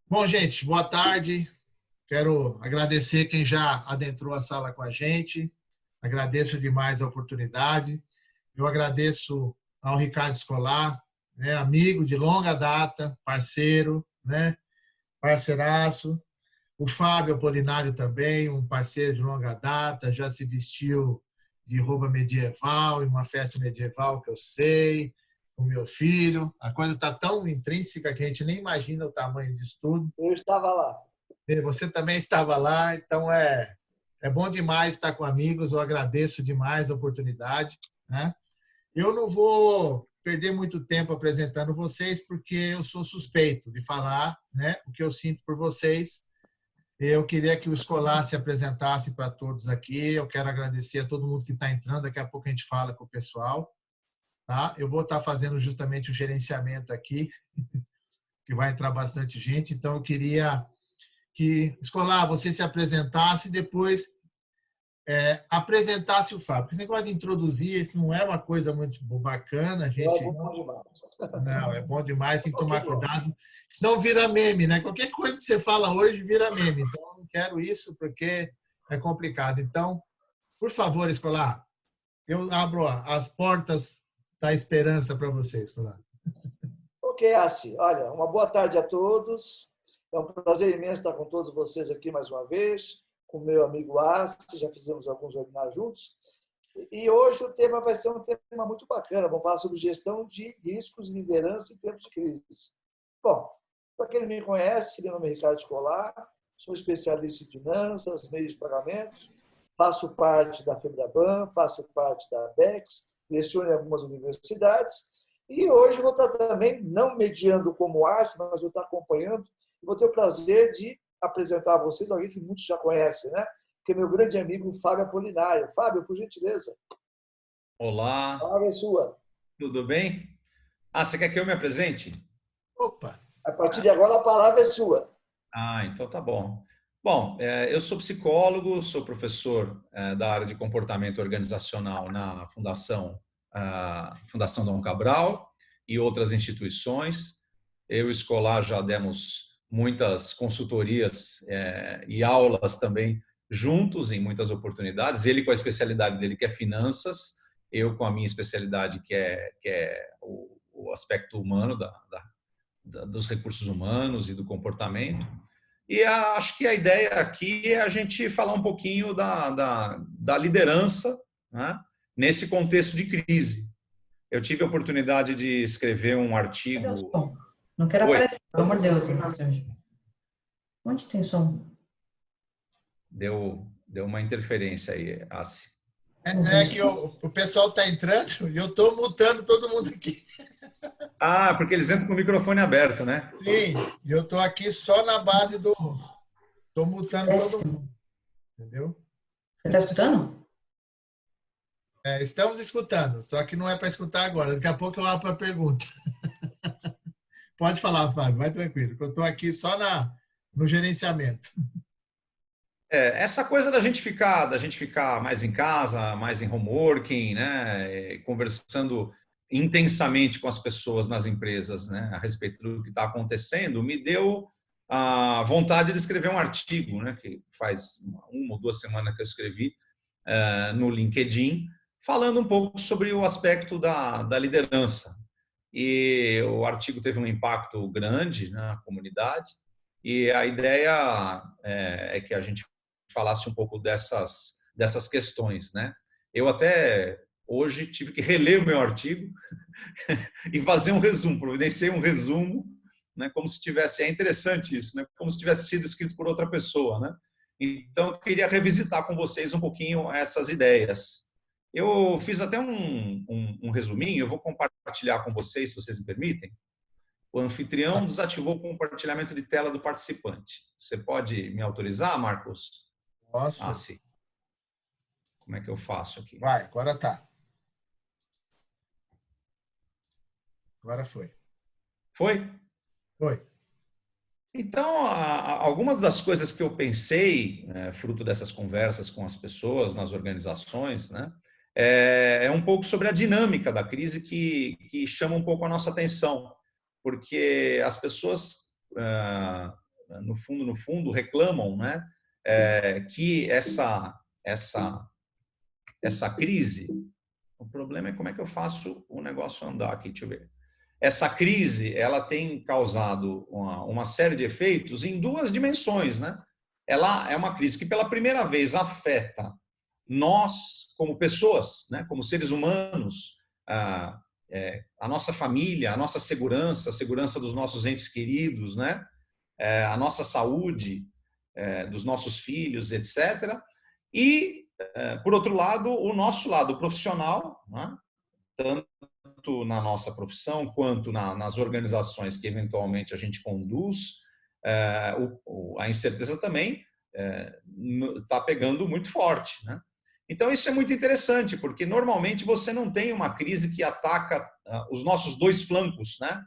Bom, gente, boa tarde. Quero agradecer quem já adentrou a sala com a gente. Agradeço demais a oportunidade. Eu agradeço ao Ricardo Escolar, né, amigo de longa data, parceiro, né, parceiraço. O Fábio Apolinário também, um parceiro de longa data, já se vestiu de roupa medieval em uma festa medieval que eu sei, o meu filho. A coisa está tão intrínseca que a gente nem imagina o tamanho disso tudo. Eu estava lá. Você também estava lá, então é bom demais estar com amigos. Eu agradeço demais a oportunidade, né? Eu não vou perder muito tempo apresentando vocês, porque eu sou suspeito de falar, né, o que eu sinto por vocês. Eu queria que o Escolar se apresentasse para todos aqui. Eu quero agradecer a todo mundo que está entrando. Daqui a pouco a gente fala com o pessoal, tá? Eu vou estar fazendo justamente o gerenciamento aqui, que vai entrar bastante gente. Então, eu queria que, Escolar, você se apresentasse e depois apresentasse o Fábio. Porque esse negócio de introduzir, isso não é uma coisa muito bacana, a É gente. bom demais. Não, é bom demais, tem que Ok, tomar cuidado, senão vira meme, né? Qualquer coisa que você fala hoje vira meme. Então, eu não quero isso porque é complicado. Então, por favor, Escolar, eu abro as portas da esperança para você, Escolar. ok, Assi. Olha, uma boa tarde a todos. É um prazer imenso estar com todos vocês aqui mais uma vez, com o meu amigo Assi. Já fizemos alguns webinars juntos. E hoje o tema vai ser um tema muito bacana. Vamos falar sobre gestão de riscos e liderança em tempos de crise. Bom, para quem não me conhece, meu nome é Ricardo Escolar, sou especialista em finanças, meios de pagamento, faço parte da FEBRABAN, faço parte da ABEX, leciono em algumas universidades e hoje vou estar também, não mediando como ARCE, mas vou estar acompanhando e vou ter o prazer de apresentar a vocês alguém que muitos já conhecem, né? Que é meu grande amigo Fábio Apolinário. Fábio, por gentileza, a Olá, palavra é sua. tudo bem? Você quer que eu me apresente? Opa! A partir de agora, a palavra é sua. Então tá bom. Bom, eu sou psicólogo, sou professor da área de comportamento organizacional na Fundação Dom Cabral e outras instituições. Eu e o Escolar já demos muitas consultorias e aulas também juntos em muitas oportunidades. Ele com a especialidade dele que é finanças, eu com a minha especialidade que é o aspecto humano dos recursos humanos e do comportamento. E acho que a ideia aqui é a gente falar um pouquinho da liderança, né, nesse contexto de crise. Eu tive a oportunidade de escrever um Cadê o artigo. som? Não quero Oi, aparecer, pelo amor de Deus, Sérgio. Onde tem som? deu uma interferência aí, Assi. Não tem É que som? o pessoal está entrando e eu estou mutando todo mundo aqui. Porque eles entram com o microfone aberto, né? Sim, e eu estou aqui só na base do. Estou mutando todo mundo, Péssimo. entendeu? Você está escutando? Estamos escutando, só que não é para escutar agora. Daqui a pouco eu abro para pergunta. Pode falar, Fábio, vai tranquilo, que eu estou aqui só no gerenciamento. Essa coisa da gente ficar mais em casa, mais em home working, né, conversando intensamente com as pessoas nas empresas, né, a respeito do que está acontecendo, me deu a vontade de escrever um artigo, né, que faz 1 ou 2 semanas que eu escrevi no LinkedIn, falando um pouco sobre o aspecto da liderança. E o artigo teve um impacto grande na comunidade, e a ideia é que a gente falasse um pouco dessas questões, né? Eu até hoje tive que reler o meu artigo e fazer um resumo, providenciei um resumo, né? Como se tivesse, é interessante isso, né? Como se tivesse sido escrito por outra pessoa, né? Então eu queria revisitar com vocês um pouquinho essas ideias. Eu fiz até um resuminho, eu vou compartilhar com vocês, se vocês me permitem. O anfitrião desativou o compartilhamento de tela do participante. Você pode me autorizar, Marcos? Posso? Sim. Como é que eu faço aqui? Vai, agora tá. Agora foi. Foi? Foi. Então, algumas das coisas que eu pensei, fruto dessas conversas com as pessoas, nas organizações, né, é um pouco sobre a dinâmica da crise que chama um pouco a nossa atenção, porque as pessoas no fundo, reclamam, né, que essa crise, o problema é como é que eu faço o negócio andar aqui, deixa eu ver. Essa crise, ela tem causado uma série de efeitos em duas dimensões, né? Ela é uma crise que pela primeira vez afeta nós como pessoas, né, como seres humanos, a nossa família, a nossa segurança, a segurança dos nossos entes queridos, né, a nossa saúde, dos nossos filhos, etc. E, por outro lado, o nosso lado profissional, né, tanto na nossa profissão quanto nas organizações que eventualmente a gente conduz, a incerteza também está pegando muito forte, né? Então, isso é muito interessante, porque normalmente você não tem uma crise que ataca os nossos dois flancos, né?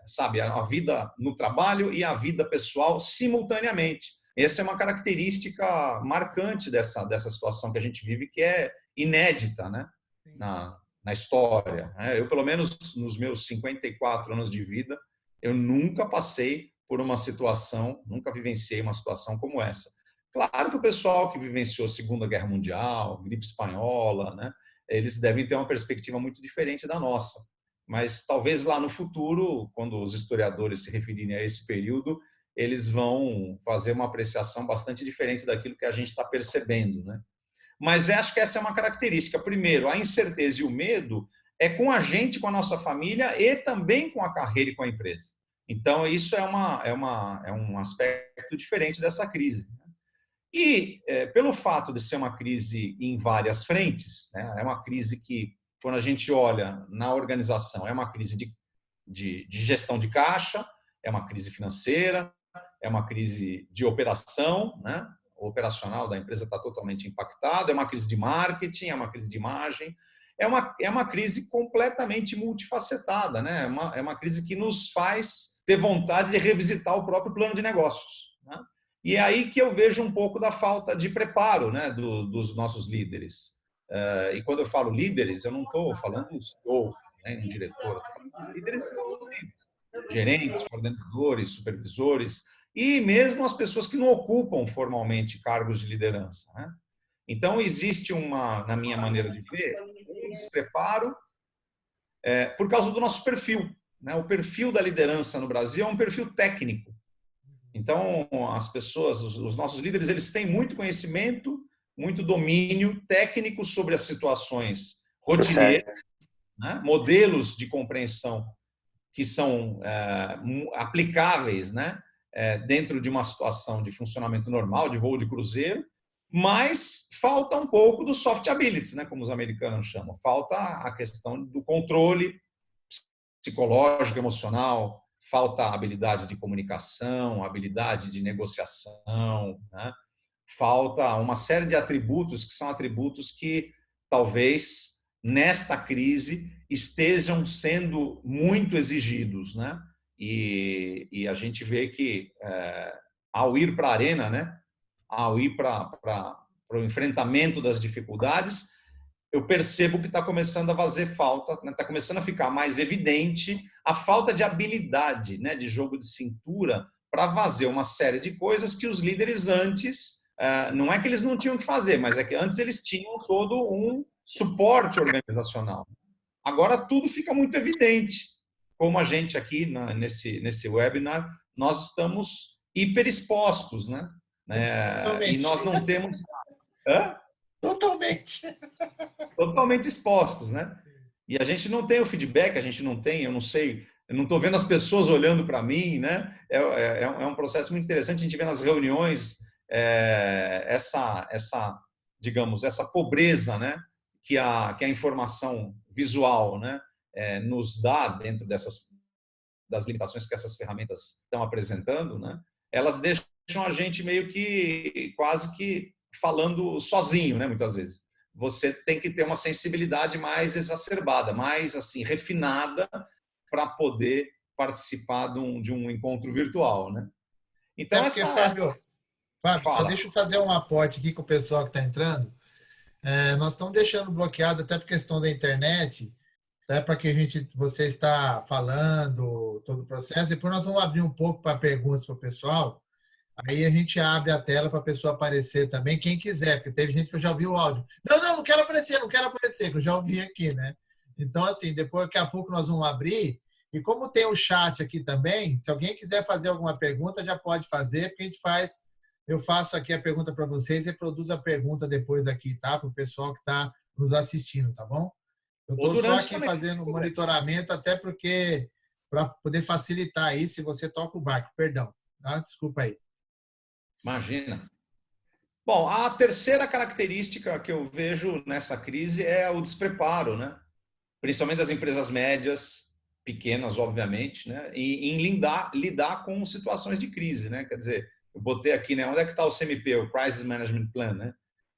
Sabe, a vida no trabalho e a vida pessoal simultaneamente. Essa é uma característica marcante dessa situação que a gente vive, que é inédita, né? Na história. Eu, pelo menos nos meus 54 anos de vida, eu nunca passei por uma situação, nunca vivenciei uma situação como essa. Claro que o pessoal que vivenciou a Segunda Guerra Mundial, gripe espanhola, né, eles devem ter uma perspectiva muito diferente da nossa. Mas talvez lá no futuro, quando os historiadores se referirem a esse período, eles vão fazer uma apreciação bastante diferente daquilo que a gente está percebendo, né? Mas acho que essa é uma característica. Primeiro, a incerteza e o medo é com a gente, com a nossa família e também com a carreira e com a empresa. Então, isso é um aspecto diferente dessa crise. E, pelo fato de ser uma crise em várias frentes, né, é uma crise que, quando a gente olha na organização, é uma crise de gestão de caixa, é uma crise financeira, é uma crise de operação, né? O operacional da empresa está totalmente impactado, é uma crise de marketing, é uma crise de imagem, é uma crise completamente multifacetada, né? É uma crise que nos faz ter vontade de revisitar o próprio plano de negócios, né? E é aí que eu vejo um pouco da falta de preparo, né, dos nossos líderes. E quando eu falo líderes, eu não estou falando do CEO, né, um diretor, estou falando de líderes de todos os níveis, gerentes, coordenadores, supervisores, e mesmo as pessoas que não ocupam formalmente cargos de liderança, né? Então, existe na minha maneira de ver, um despreparo por causa do nosso perfil, né? O perfil da liderança no Brasil é um perfil técnico. Então, as pessoas, os nossos líderes, eles têm muito conhecimento, muito domínio técnico sobre as situações rotineiras, né? Modelos de compreensão que são aplicáveis, né? Dentro de uma situação de funcionamento normal, de voo de cruzeiro, mas falta um pouco do soft abilities, né? Como os americanos chamam. Falta a questão do controle psicológico, emocional, falta a habilidade de comunicação, habilidade de negociação, né? Falta uma série de atributos que são atributos que talvez nesta crise estejam sendo muito exigidos, né? E a gente vê que ao ir para a arena, né? Ao ir para o enfrentamento das dificuldades, eu percebo que está começando a fazer falta, está começando a ficar mais evidente a falta de habilidade, né, de jogo de cintura para fazer uma série de coisas que os líderes antes, não é que eles não tinham que fazer, mas é que antes eles tinham todo um suporte organizacional. Agora tudo fica muito evidente. Como a gente aqui nesse webinar, nós estamos hiperexpostos, né? E nós não temos... Hã? Totalmente expostos, né? E a gente não tem o feedback, a gente não tem, eu não sei, eu não estou vendo as pessoas olhando para mim, né? É um processo muito interessante, a gente vê nas reuniões digamos, essa pobreza, né? Que a informação visual, né? Nos dá dentro das limitações que essas ferramentas estão apresentando, né? Elas deixam a gente meio que quase que falando sozinho, né? Muitas vezes. Você tem que ter uma sensibilidade mais exacerbada, mais assim refinada para poder participar de um encontro virtual, né? Então porque, Fábio, só deixa eu fazer um aporte aqui com o pessoal que está entrando. Nós estamos deixando bloqueado até por questão da internet até para que você está falando todo o processo. Depois nós vamos abrir um pouco para perguntas para o pessoal. Aí a gente abre a tela para a pessoa aparecer também, quem quiser, porque teve gente que eu já ouvi o áudio. Não, não, não quero aparecer, não quero aparecer, que eu já ouvi aqui, né? Então, assim, depois, daqui a pouco nós vamos abrir. E como tem o chat aqui também, se alguém quiser fazer alguma pergunta, já pode fazer, porque a gente faz, eu faço aqui a pergunta para vocês e produzo a pergunta depois aqui, tá? Para o pessoal que está nos assistindo, tá bom? Eu Ou estou só durante aqui também. fazendo monitoramento, até porque, para poder facilitar aí, se você toca o barco, perdão, tá? Desculpa aí. Imagina. Bom, a terceira característica que eu vejo nessa crise é o despreparo, né? Principalmente das empresas médias, pequenas, obviamente, né? Em lidar com situações de crise, né? Quer dizer, eu botei aqui, né? Onde é que está o CMP, o Crisis Management Plan, né?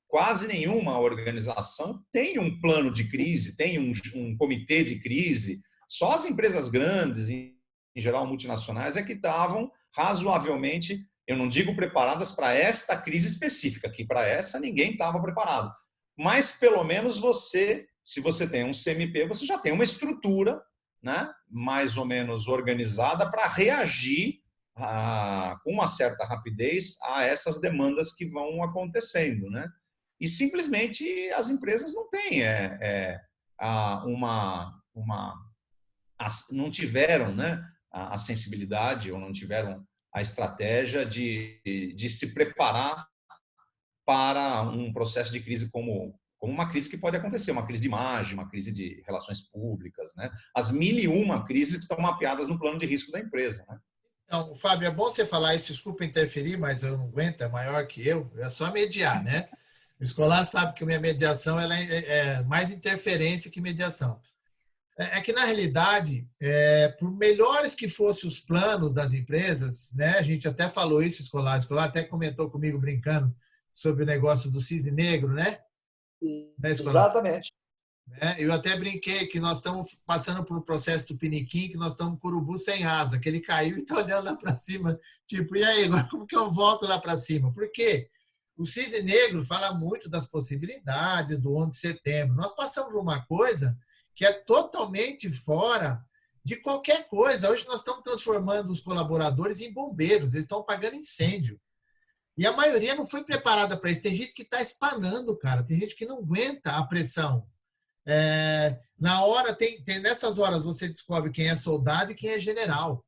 Quase nenhuma organização tem um plano de crise, tem um comitê de crise. Só as empresas grandes, em geral multinacionais, é que estavam razoavelmente, eu não digo preparadas para esta crise específica, que para essa ninguém estava preparado. Mas, pelo menos, se você tem um CMP, você já tem uma estrutura, né, mais ou menos organizada para reagir com uma certa rapidez a essas demandas que vão acontecendo, né? E simplesmente as empresas não têm não tiveram, né, a sensibilidade ou não tiveram a estratégia de se preparar para um processo de crise como uma crise que pode acontecer, uma crise de imagem, uma crise de relações públicas, né? As 1001 crises que estão mapeadas no plano de risco da empresa, né? Então, Fábio, é bom você falar isso, desculpa interferir, mas eu não aguento, é maior que eu, é só mediar, né? O escolar sabe que a minha mediação ela é mais interferência que mediação. É que, na realidade, por melhores que fossem os planos das empresas, né? A gente até falou isso, o escolar até comentou comigo brincando sobre o negócio do cisne negro, né? Escolar? Exatamente. Eu até brinquei que nós estamos passando por um processo do piniquim, que nós estamos com o urubu sem asa, que ele caiu e está olhando lá para cima, tipo, e aí, agora como que eu volto lá para cima? Por quê? O cisne negro fala muito das possibilidades do 11 de setembro. Nós passamos por uma coisa que é totalmente fora de qualquer coisa. Hoje nós estamos transformando os colaboradores em bombeiros, eles estão apagando incêndio. E a maioria não foi preparada para isso. Tem gente que está espanando, cara. Tem gente que não aguenta a pressão. Na hora, nessas horas você descobre quem é soldado e quem é general.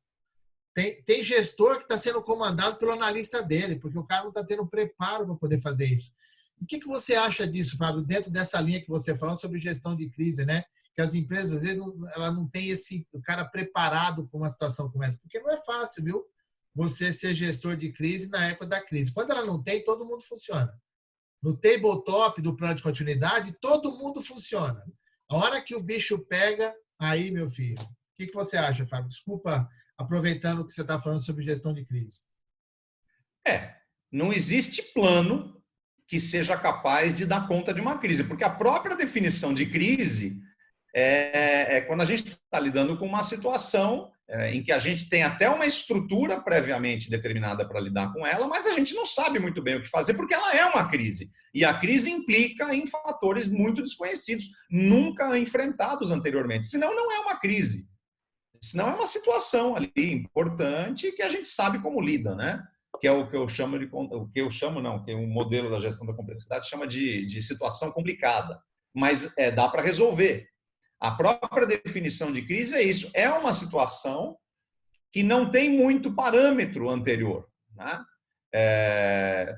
Tem gestor que está sendo comandado pelo analista dele, porque o cara não está tendo preparo para poder fazer isso. E o que você acha disso, Fábio, dentro dessa linha que você falou sobre gestão de crise, né? Que as empresas, às vezes, ela não tem o cara preparado para uma situação como essa, porque não é fácil, viu? Você ser gestor de crise na época da crise. Quando ela não tem, todo mundo funciona. No tabletop do plano de continuidade, todo mundo funciona. A hora que o bicho pega, aí, meu filho. O que você acha, Fábio? Desculpa, aproveitando que você está falando sobre gestão de crise. Não existe plano que seja capaz de dar conta de uma crise, porque a própria definição de crise é quando a gente está lidando com uma situação em que a gente tem até uma estrutura previamente determinada para lidar com ela, mas a gente não sabe muito bem o que fazer, porque ela é uma crise. E a crise implica em fatores muito desconhecidos, nunca enfrentados anteriormente. Senão, não é uma crise. Senão, é uma situação ali importante que a gente sabe como lida, né? Que é o que eu chamo que o modelo da gestão da complexidade chama de situação complicada. Mas dá para resolver. A própria definição de crise é isso. É uma situação que não tem muito parâmetro anterior, né?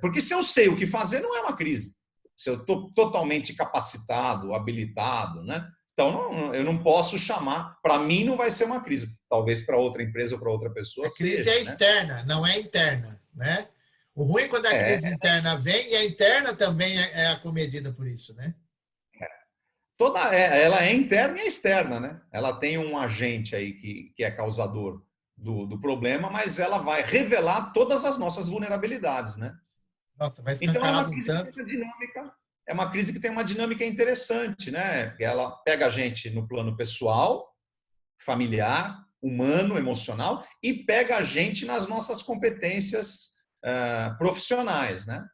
Porque se eu sei o que fazer, não é uma crise. Se eu estou totalmente capacitado, habilitado, né? Então, eu não posso chamar... Para mim, não vai ser uma crise. Talvez para outra empresa ou para outra pessoa A crise seja, é externa, né? Não é interna, né? O ruim é quando a crise interna vem e a interna também é acomedida por isso, né? Ela é interna e externa, né? Ela tem um agente aí que é causador do problema, mas ela vai revelar todas as nossas vulnerabilidades, né? Nossa, vai então escancarar um tanto. É uma crise que tem uma dinâmica interessante, né? Ela pega a gente no plano pessoal, familiar, humano, emocional, e pega a gente nas nossas competências profissionais, né?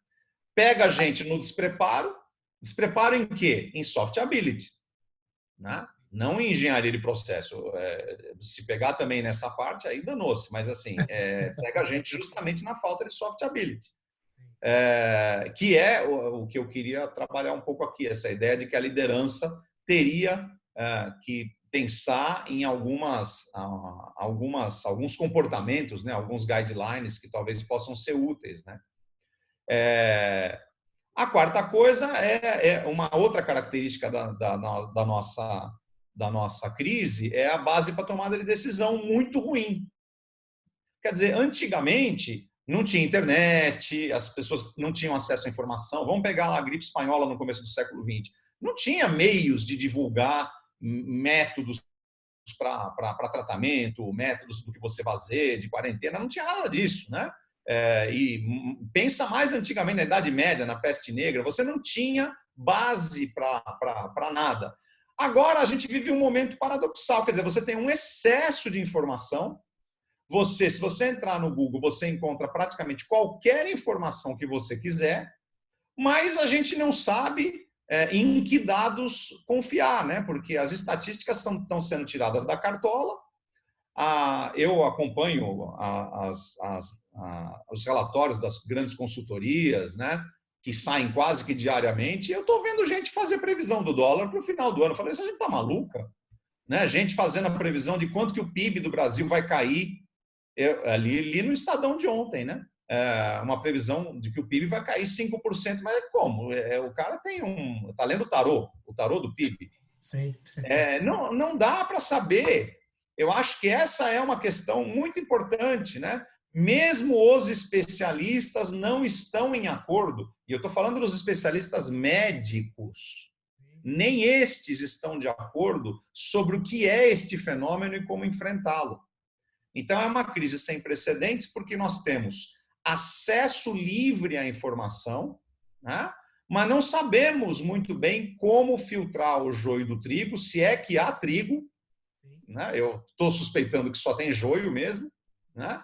Pega a gente no despreparo. Despreparo em quê? Em soft ability, né? não em engenharia de processo. Se pegar também nessa parte, aí danou-se, mas assim, pega a gente justamente na falta de soft ability. Que é o que eu queria trabalhar um pouco aqui, essa ideia de que a liderança teria que pensar em alguns comportamentos, né, alguns guidelines que talvez possam ser úteis, né? A quarta coisa é uma outra característica da nossa crise, é a base para tomada de decisão muito ruim. Quer dizer, antigamente não tinha internet, as pessoas não tinham acesso à informação. Vamos pegar lá a gripe espanhola no começo do século XX. Não tinha meios de divulgar métodos para tratamento, métodos do que você fazer, de quarentena, não tinha nada disso, né? E pensa mais antigamente, na Idade Média, na Peste Negra, você não tinha base para nada. Agora a gente vive um momento paradoxal, quer dizer, você tem um excesso de informação. Se você entrar no Google, você encontra praticamente qualquer informação que você quiser, mas a gente não sabe em que dados confiar, né? Porque as estatísticas estão sendo tiradas da cartola. Eu acompanho os relatórios das grandes consultorias, né? Que saem quase que diariamente, e eu estou vendo gente fazer previsão do dólar para o final do ano. Eu falei, essa gente está maluca? Né? Gente fazendo a previsão de quanto que o PIB do Brasil vai cair. Ali no Estadão de ontem, né? Uma previsão de que o PIB vai cair 5%, mas como? O cara está lendo o tarô do PIB. Sim. Não dá para saber. Eu acho que essa é uma questão muito importante, né? Mesmo os especialistas não estão em acordo, e eu estou falando dos especialistas médicos, nem estes estão de acordo sobre o que é este fenômeno e como enfrentá-lo. Então, é uma crise sem precedentes, porque nós temos acesso livre à informação, né? Mas não sabemos muito bem como filtrar o joio do trigo, se é que há trigo, né? Eu estou suspeitando que só tem joio mesmo, né?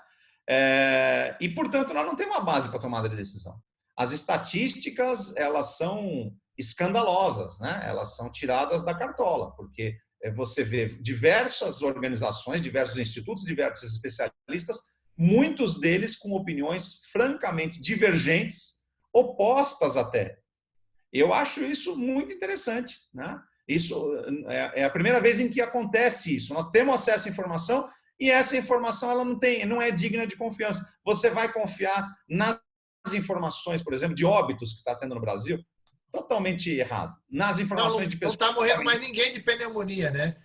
E, portanto, nós não temos uma base para tomada de decisão. As estatísticas, elas são escandalosas, né? Elas são tiradas da cartola, porque você vê diversas organizações, diversos institutos, diversos especialistas, muitos deles com opiniões francamente divergentes, opostas até. Eu acho isso muito interessante, né? Isso é a primeira vez em que acontece isso. Nós temos acesso à informação e essa informação ela não é digna de confiança. Você vai confiar nas informações, por exemplo, de óbitos que está tendo no Brasil? Totalmente errado. Nas informações de pessoas... Não está morrendo mais ninguém de pneumonia, né?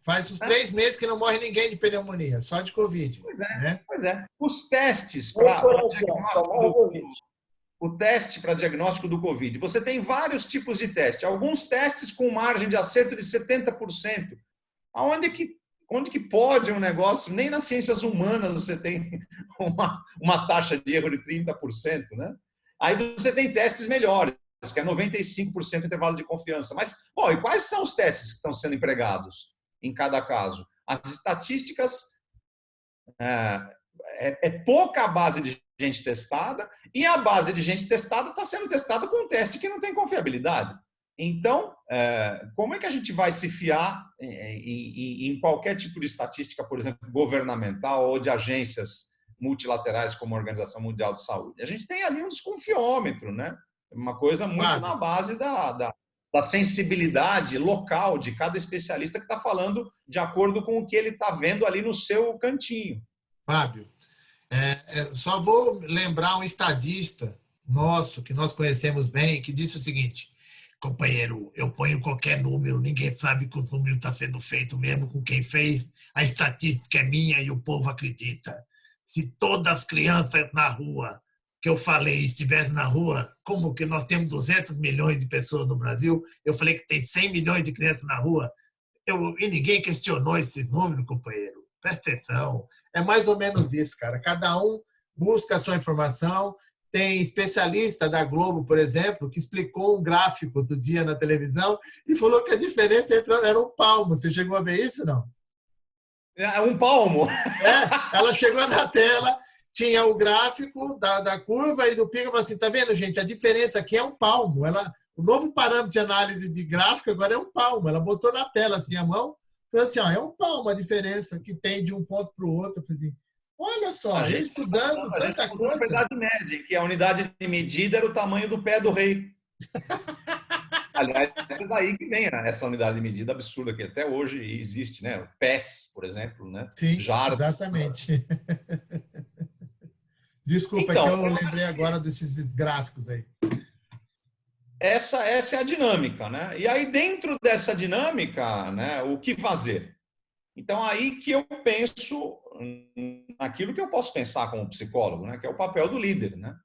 Faz uns 3 meses que não morre ninguém de pneumonia, só de Covid. Pois é. Os testes para diagnóstico do Covid. Você tem vários tipos de teste. Alguns testes com margem de acerto de 70%. Onde que pode um negócio? Nem nas ciências humanas você tem uma taxa de erro de 30%, né? Aí você tem testes melhores, que é 95% intervalo de confiança. Mas, e quais são os testes que estão sendo empregados em cada caso? As estatísticas pouca base de gente testada, e a base de gente testada está sendo testada com um teste que não tem confiabilidade. Então, como é que a gente vai se fiar em qualquer tipo de estatística, por exemplo, governamental ou de agências multilaterais como a Organização Mundial de Saúde? A gente tem ali um desconfiômetro, né? Uma coisa muito na base da sensibilidade local de cada especialista que está falando de acordo com o que ele está vendo ali no seu cantinho. Fábio, só vou lembrar um estadista nosso, que nós conhecemos bem, que disse o seguinte: companheiro, eu ponho qualquer número, ninguém sabe que o número está sendo feito mesmo com quem fez, a estatística é minha e o povo acredita. Se todas as crianças na rua que eu falei estivessem na rua, como que nós temos 200 milhões de pessoas no Brasil, eu falei que tem 100 milhões de crianças na rua, e ninguém questionou esses números, companheiro. Presta atenção. É mais ou menos isso, cara. Cada um busca a sua informação. Tem especialista da Globo, por exemplo, que explicou um gráfico outro dia na televisão e falou que a diferença era um palmo. Você chegou a ver isso, não? Um palmo? Ela chegou na tela, tinha o gráfico da curva e do pico e falou assim, tá vendo, gente? A diferença aqui é um palmo. O novo parâmetro de análise de gráfico agora é um palmo. Ela botou na tela assim a mão, falou assim, ó, é um palmo a diferença que tem de um ponto para o outro. Eu falei assim, olha só, eu estudando tanta coisa. A unidade média, em que a unidade de medida era o tamanho do pé do rei. Aliás, é daí que vem essa unidade de medida absurda que até hoje existe, né? O PES, por exemplo, né? Sim, Jardas. exatamente. Desculpa, então, é que eu lembrei agora desses gráficos aí. Essa é a dinâmica, né? E aí, dentro dessa dinâmica, né, o que fazer? Então, aí que eu penso naquilo que eu posso pensar como psicólogo, né, que é o papel do líder, né?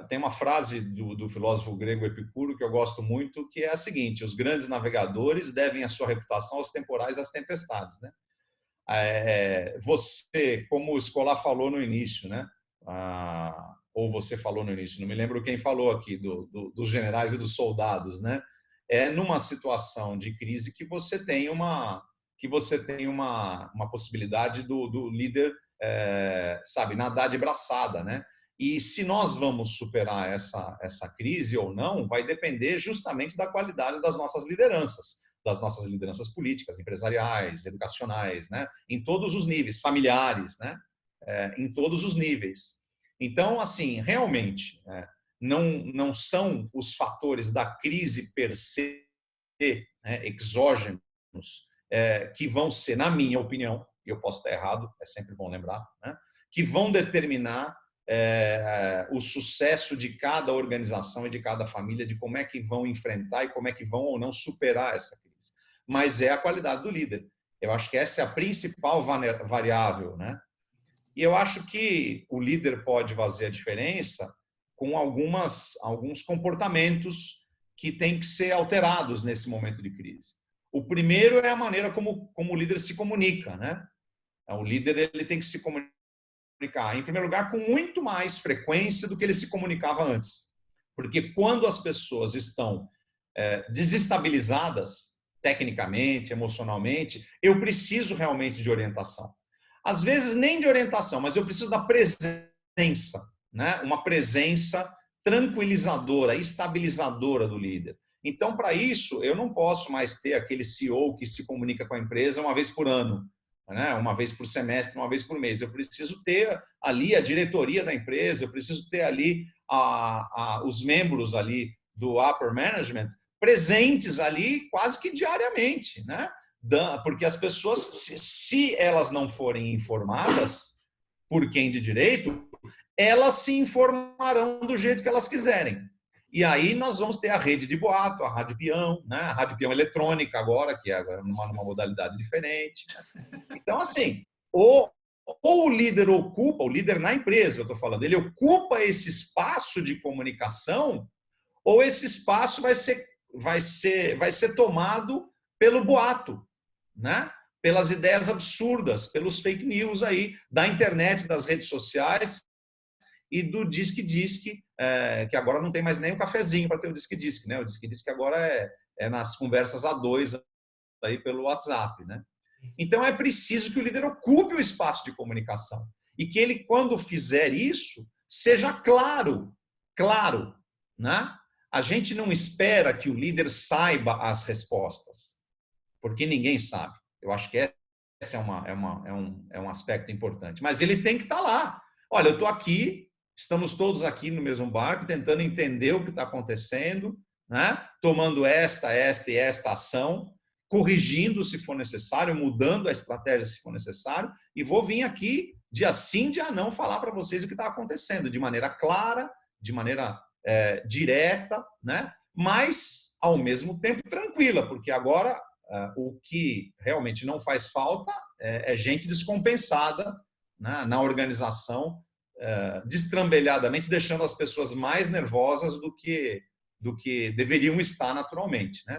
Tem uma frase do filósofo grego Epicuro que eu gosto muito, que é a seguinte: os grandes navegadores devem a sua reputação aos temporais e às tempestades, né? Você, como o Escolar falou no início, né? Ou você falou no início, não me lembro quem falou aqui, dos generais e dos soldados, né? É numa situação de crise que você tem uma possibilidade do líder, sabe, nadar de braçada, né? E se nós vamos superar essa crise ou não, vai depender justamente da qualidade das nossas lideranças políticas, empresariais, educacionais, né? Em todos os níveis, familiares, né? Em todos os níveis. Então, assim, realmente, não são os fatores da crise per se, né, exógenos, que vão ser, na minha opinião, e eu posso estar errado, é sempre bom lembrar, né, que vão determinar o sucesso de cada organização e de cada família, de como é que vão enfrentar e como é que vão ou não superar essa crise. Mas é a qualidade do líder. Eu acho que essa é a principal variável, né? E eu acho que o líder pode fazer a diferença com alguns comportamentos que têm que ser alterados nesse momento de crise. O primeiro é a maneira como o líder se comunica, né? O líder ele tem que se comunicar, em primeiro lugar, com muito mais frequência do que ele se comunicava antes. Porque quando as pessoas estão desestabilizadas, tecnicamente, emocionalmente, eu preciso realmente de orientação. Às vezes nem de orientação, mas eu preciso da presença, né? Uma presença tranquilizadora, estabilizadora do líder. Então, para isso, eu não posso mais ter aquele CEO que se comunica com a empresa uma vez por ano, né? Uma vez por semestre, uma vez por mês. Eu preciso ter ali a diretoria da empresa, eu preciso ter ali os membros ali do upper management presentes ali quase que diariamente, né? Porque as pessoas, se elas não forem informadas por quem de direito, elas se informarão do jeito que elas quiserem. E aí nós vamos ter a rede de boato, a rádio peão, né? A rádio peão eletrônica agora, que é numa modalidade diferente. Né? Então, assim, ou o líder ocupa, o líder na empresa, eu estou falando, ele ocupa esse espaço de comunicação, ou esse espaço vai ser tomado pelo boato, né? Pelas ideias absurdas, pelos fake news aí da internet, das redes sociais e do disque-disque, que agora não tem mais nem um cafezinho para ter o disque-disque, né? O disque-disque agora é nas conversas a dois aí pelo WhatsApp, né? Então é preciso que o líder ocupe o espaço de comunicação e que ele, quando fizer isso, seja claro, né? A gente não espera que o líder saiba as respostas, porque ninguém sabe. Eu acho que esse é um aspecto importante. Mas ele tem que estar lá. Olha, eu estou aqui, estamos todos aqui no mesmo barco, tentando entender o que está acontecendo, né? Tomando esta e esta ação, corrigindo se for necessário, mudando a estratégia se for necessário, e vou vir aqui, dia sim, dia não, falar para vocês o que está acontecendo, de maneira clara, de maneira direta, né? Mas, ao mesmo tempo, tranquila, porque agora o que realmente não faz falta é gente descompensada, né, na organização, destrambelhadamente, deixando as pessoas mais nervosas do que deveriam estar naturalmente, né?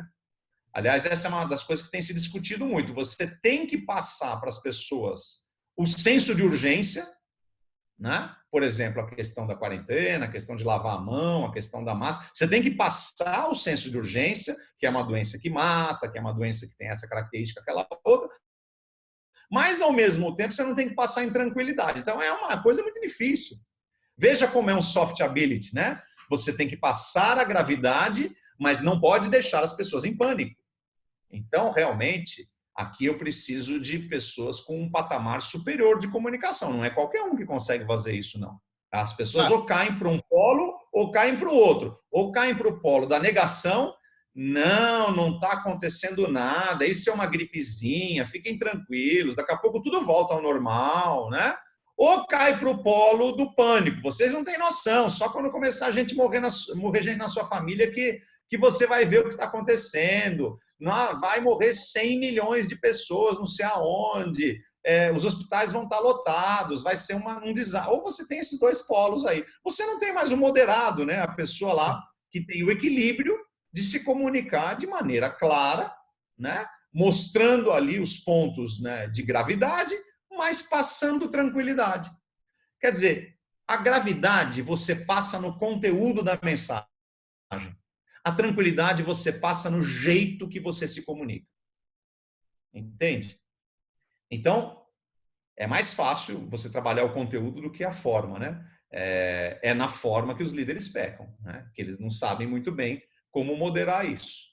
Aliás, essa é uma das coisas que tem se discutido muito. Você tem que passar para as pessoas o senso de urgência, né? Por exemplo, a questão da quarentena, a questão de lavar a mão, a questão da máscara. Você tem que passar o senso de urgência, que é uma doença que mata, que é uma doença que tem essa característica, aquela outra, mas, ao mesmo tempo, você não tem que passar em tranquilidade. Então, é uma coisa muito difícil. Veja como é um soft ability, né? Você tem que passar a gravidade, mas não pode deixar as pessoas em pânico. Então, realmente, aqui eu preciso de pessoas com um patamar superior de comunicação. Não é qualquer um que consegue fazer isso, não. As pessoas ou caem para um polo ou caem para o outro. Ou caem para o polo da negação. Não está acontecendo nada. Isso é uma gripezinha. Fiquem tranquilos. Daqui a pouco tudo volta ao normal, né? Ou cai para o polo do pânico. Vocês não têm noção. Só quando começar a gente morrer gente na sua família que você vai ver o que está acontecendo. Vai morrer 100 milhões de pessoas, não sei aonde. Os hospitais vão estar lotados, vai ser um desastre. Ou você tem esses dois polos aí. Você não tem mais o moderado, né? A pessoa lá que tem o equilíbrio de se comunicar de maneira clara, né? Mostrando ali os pontos, né, de gravidade, mas passando tranquilidade. Quer dizer, a gravidade você passa no conteúdo da mensagem. A tranquilidade você passa no jeito que você se comunica. Entende? Então, é mais fácil você trabalhar o conteúdo do que a forma, né? É na forma que os líderes pecam, né? Que eles não sabem muito bem como moderar isso.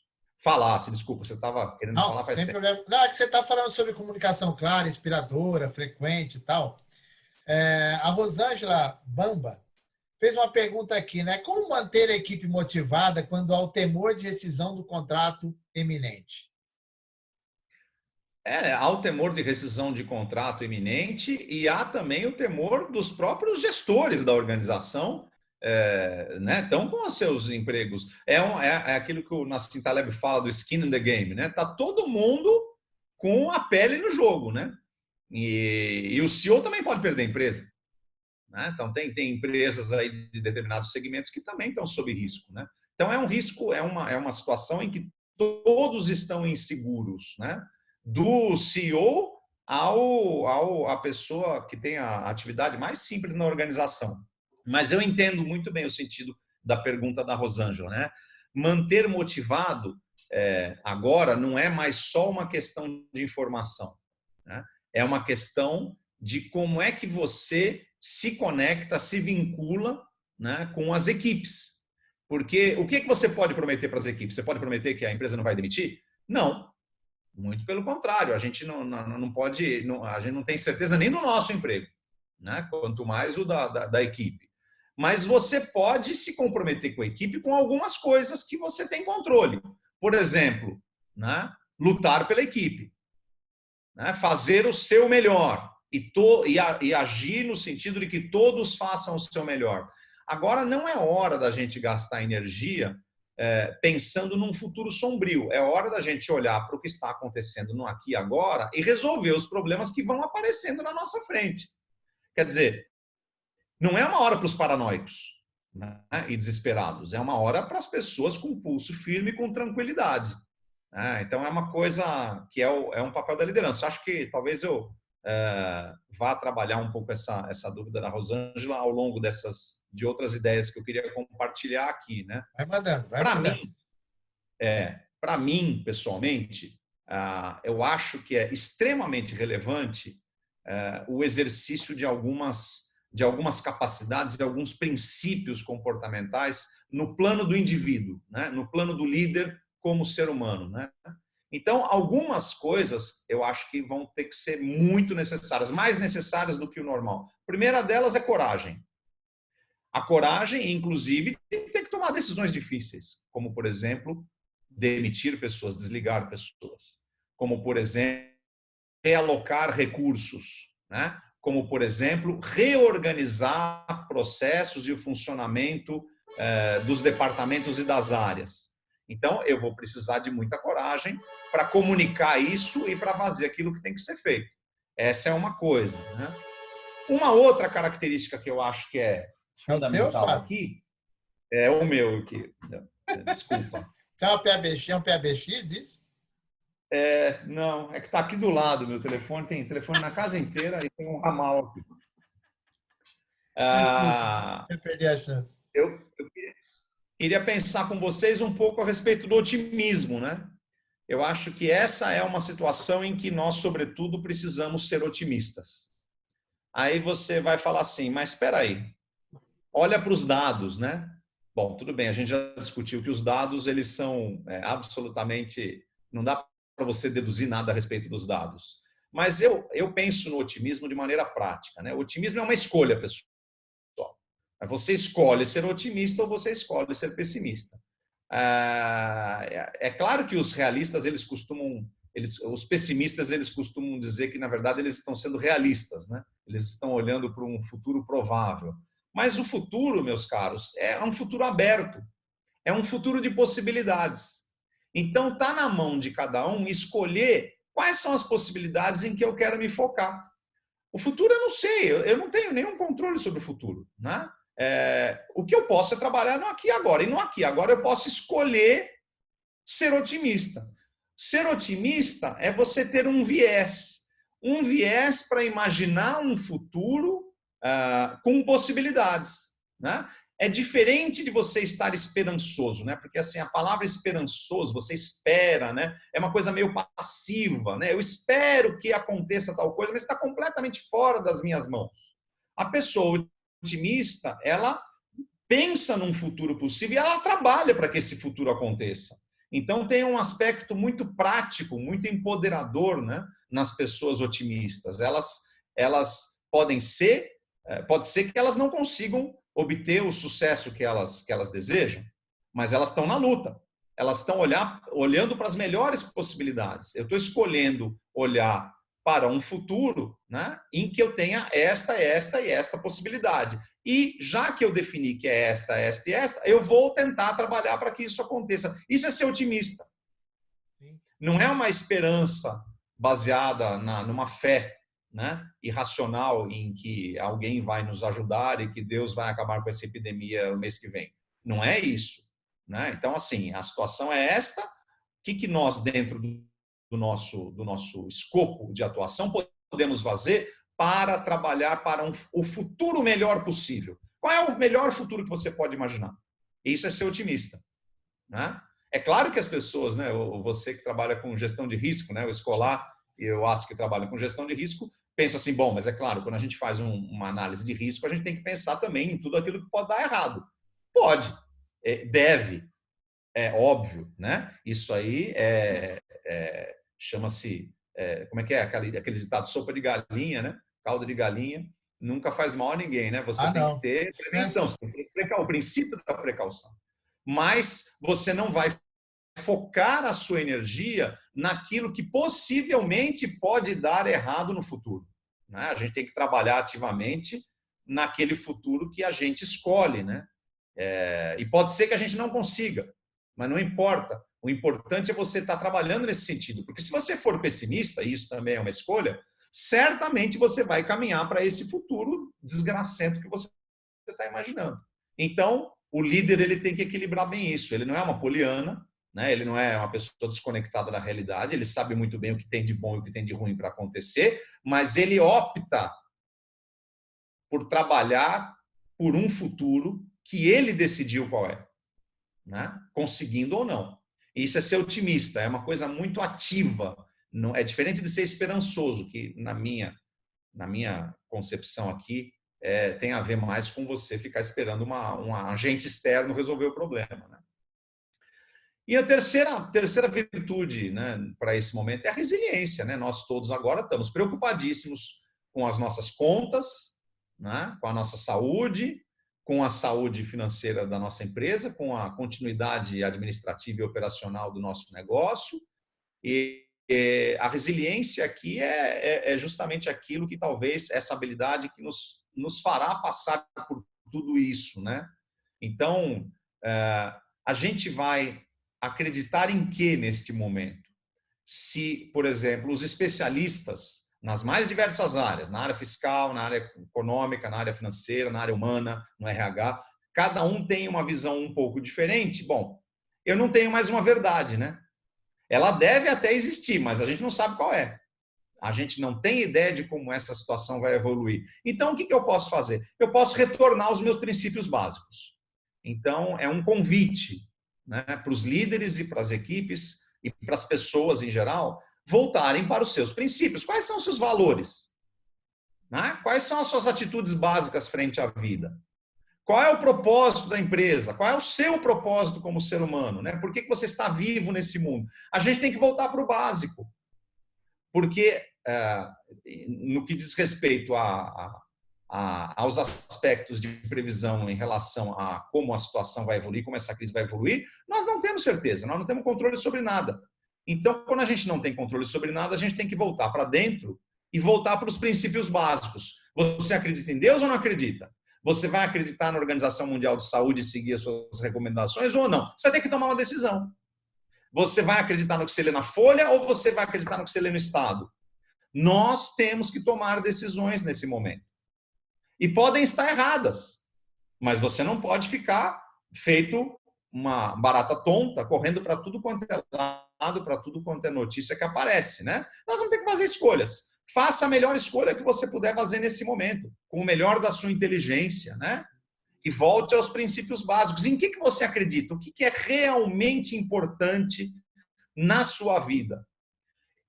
Desculpa, você estava querendo falar faz tempo. Problema. Não, é que você está falando sobre comunicação clara, inspiradora, frequente e tal. A Rosângela Bamba fez uma pergunta aqui, né? Como manter a equipe motivada quando há o temor de rescisão do contrato iminente? Há o temor de rescisão de contrato iminente e há também o temor dos próprios gestores da organização, né? Estão com os seus empregos. É aquilo que o Nassim Taleb fala do skin in the game, né? Tá todo mundo com a pele no jogo, né? E o CEO também pode perder a empresa. Né? Então, tem empresas aí de determinados segmentos que também estão sob risco. Né? Então, é um risco, é uma situação em que todos estão inseguros, né? Do CEO a pessoa que tem a atividade mais simples na organização. Mas eu entendo muito bem o sentido da pergunta da Rosângela. Né? Manter motivado agora não é mais só uma questão de informação. Né? É uma questão de como é que você se conecta, se vincula, né, com as equipes. Porque o que você pode prometer para as equipes? Você pode prometer que a empresa não vai demitir? Não. Muito pelo contrário. A gente não pode, a gente não tem certeza nem do nosso emprego, né? Quanto mais o da equipe. Mas você pode se comprometer com a equipe com algumas coisas que você tem controle. Por exemplo, né, lutar pela equipe. Né, fazer o seu melhor. E agir no sentido de que todos façam o seu melhor. Agora, não é hora da gente gastar energia pensando num futuro sombrio. É hora da gente olhar para o que está acontecendo no aqui e agora e resolver os problemas que vão aparecendo na nossa frente. Quer dizer, não é uma hora para os paranoicos, né, e desesperados. É uma hora para as pessoas com pulso firme e com tranquilidade. Então, é uma coisa que é um papel da liderança. Acho que talvez eu vá trabalhar um pouco essa dúvida da Rosângela ao longo de outras ideias que eu queria compartilhar aqui, né? Vai mandando, vai mandando. Para mim, pessoalmente, eu acho que é extremamente relevante o exercício de algumas capacidades e alguns princípios comportamentais no plano do indivíduo, né? No plano do líder como ser humano, né? Então, algumas coisas eu acho que vão ter que ser muito necessárias, mais necessárias do que o normal. A primeira delas é coragem. A coragem, inclusive, de ter que tomar decisões difíceis, como, por exemplo, demitir pessoas, desligar pessoas. Como, por exemplo, realocar recursos, né? Como, por exemplo, reorganizar processos e o funcionamento dos departamentos e das áreas. Então, eu vou precisar de muita coragem para comunicar isso e para fazer aquilo que tem que ser feito. Essa é uma coisa. Né? Uma outra característica que eu acho que é fundamental aqui é o meu aqui. Desculpa. É um PABX isso? Não, é que está aqui do lado meu telefone. Tem telefone na casa inteira e tem um ramal aqui. Desculpa, eu perdi a chance. Eu queria pensar com vocês um pouco a respeito do otimismo, né? Eu acho que essa é uma situação em que nós, sobretudo, precisamos ser otimistas. Aí você vai falar assim, mas espera aí, olha para os dados, né? Bom, tudo bem, a gente já discutiu que os dados, eles são absolutamente... Não dá para você deduzir nada a respeito dos dados. Mas eu penso no otimismo de maneira prática, né? O otimismo é uma escolha, pessoal. Você escolhe ser otimista ou você escolhe ser pessimista. É claro que os realistas, os pessimistas, eles costumam dizer que, na verdade, eles estão sendo realistas, né? Eles estão olhando para um futuro provável. Mas o futuro, meus caros, é um futuro aberto. É um futuro de possibilidades. Então, está na mão de cada um escolher quais são as possibilidades em que eu quero me focar. O futuro eu não sei, eu não tenho nenhum controle sobre o futuro, né? O que eu posso é trabalhar no aqui e agora. E no aqui e agora eu posso escolher ser otimista. Ser otimista é você ter um viés para imaginar um futuro com possibilidades, né? É diferente de você estar esperançoso, né? Porque assim, a palavra esperançoso, você espera, né? É uma coisa meio passiva, né? Eu espero que aconteça tal coisa, mas está completamente fora das minhas mãos. A pessoa otimista, ela pensa num futuro possível e ela trabalha para que esse futuro aconteça. Então tem um aspecto muito prático, muito empoderador, né, nas pessoas otimistas. Elas podem ser, pode ser que elas não consigam obter o sucesso que elas desejam, mas elas estão na luta. Elas estão olhando para as melhores possibilidades. Eu estou escolhendo olhar para um futuro, né, em que eu tenha esta e esta possibilidade. E já que eu defini que é esta, eu vou tentar trabalhar para que isso aconteça. Isso é ser otimista. Não é uma esperança baseada numa fé, né, irracional em que alguém vai nos ajudar e que Deus vai acabar com essa epidemia no mês que vem. Não é isso, né? Então, assim, a situação é esta. O que nós, dentro do nosso escopo de atuação, podemos fazer para trabalhar para o futuro melhor possível? Qual é o melhor futuro que você pode imaginar? Isso é ser otimista, né? É claro que as pessoas, né, você que trabalha com gestão de risco, né, o escolar, e eu acho que trabalha com gestão de risco, pensa assim, bom, mas é claro, quando a gente faz uma análise de risco, a gente tem que pensar também em tudo aquilo que pode dar errado. Pode, deve, é óbvio, né? Isso aí chama-se, como é que é aquele ditado, sopa de galinha, né? Caldo de galinha, nunca faz mal a ninguém, né? Você tem que ter prevenção, você tem que ter o princípio da precaução. Mas você não vai focar a sua energia naquilo que possivelmente pode dar errado no futuro, né? A gente tem que trabalhar ativamente naquele futuro que a gente escolhe, né? E pode ser que a gente não consiga, mas não importa. O importante é você estar trabalhando nesse sentido, porque se você for pessimista, e isso também é uma escolha, certamente você vai caminhar para esse futuro desgracento que você está imaginando. Então, o líder ele tem que equilibrar bem isso. Ele não é uma poliana, né? Ele não é uma pessoa desconectada da realidade, ele sabe muito bem o que tem de bom e o que tem de ruim para acontecer, mas ele opta por trabalhar por um futuro que ele decidiu qual é, né? Conseguindo ou não. Isso é ser otimista, é uma coisa muito ativa. Não, é diferente de ser esperançoso, que na minha concepção aqui tem a ver mais com você ficar esperando um agente externo resolver o problema, né? E a terceira virtude, né, para esse momento é a resiliência, né? Nós todos agora estamos preocupadíssimos com as nossas contas, né, com a nossa saúde, com a saúde financeira da nossa empresa, com a continuidade administrativa e operacional do nosso negócio. E a resiliência aqui é justamente aquilo que talvez essa habilidade que nos fará passar por tudo isso, né? Então, a gente vai acreditar em que neste momento? Se, por exemplo, os especialistas nas mais diversas áreas, na área fiscal, na área econômica, na área financeira, na área humana, no RH, cada um tem uma visão um pouco diferente. Bom, eu não tenho mais uma verdade, né? Ela deve até existir, mas a gente não sabe qual é. A gente não tem ideia de como essa situação vai evoluir. Então, o que eu posso fazer? Eu posso retornar aos meus princípios básicos. Então, é um convite, né, para os líderes e para as equipes e para as pessoas em geral voltarem para os seus princípios. Quais são os seus valores? Né? Quais são as suas atitudes básicas frente à vida? Qual é o propósito da empresa? Qual é o seu propósito como ser humano? Né? Por que você está vivo nesse mundo? A gente tem que voltar para o básico. Porque, no que diz respeito aos aspectos de previsão em relação a como a situação vai evoluir, como essa crise vai evoluir, nós não temos certeza, nós não temos controle sobre nada. Então, quando a gente não tem controle sobre nada, a gente tem que voltar para dentro e voltar para os princípios básicos. Você acredita em Deus ou não acredita? Você vai acreditar na Organização Mundial de Saúde e seguir as suas recomendações ou não? Você vai ter que tomar uma decisão. Você vai acreditar no que você lê na Folha ou você vai acreditar no que você lê no Estado? Nós temos que tomar decisões nesse momento. E podem estar erradas, mas você não pode ficar feito uma barata tonta, correndo para tudo quanto é lado, para tudo quanto é notícia que aparece, né? Nós vamos ter que fazer escolhas. Faça a melhor escolha que você puder fazer nesse momento, com o melhor da sua inteligência, né? E volte aos princípios básicos. Em que você acredita? O que é realmente importante na sua vida?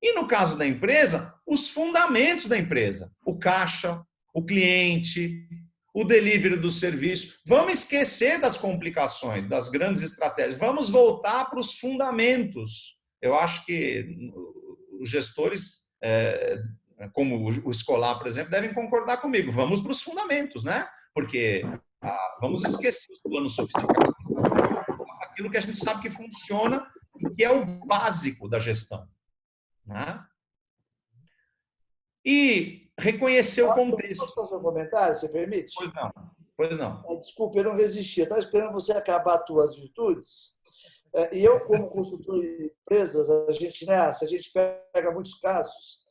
E no caso da empresa, os fundamentos da empresa. O caixa, o cliente, o delivery do serviço. Vamos esquecer das complicações, das grandes estratégias. Vamos voltar para os fundamentos. Eu acho que os gestores, como o escolar, por exemplo, devem concordar comigo. Vamos para os fundamentos, né? Porque vamos esquecer os planos sofisticados. Aquilo que a gente sabe que funciona e que é o básico da gestão. Né? E reconhecer o contexto. Posso fazer um comentário, se permite? Pois não. Pois não. Desculpa, eu não resisti. Eu estava esperando você acabar as tuas virtudes. E eu, como consultor de empresas, se a gente pega muitos casos,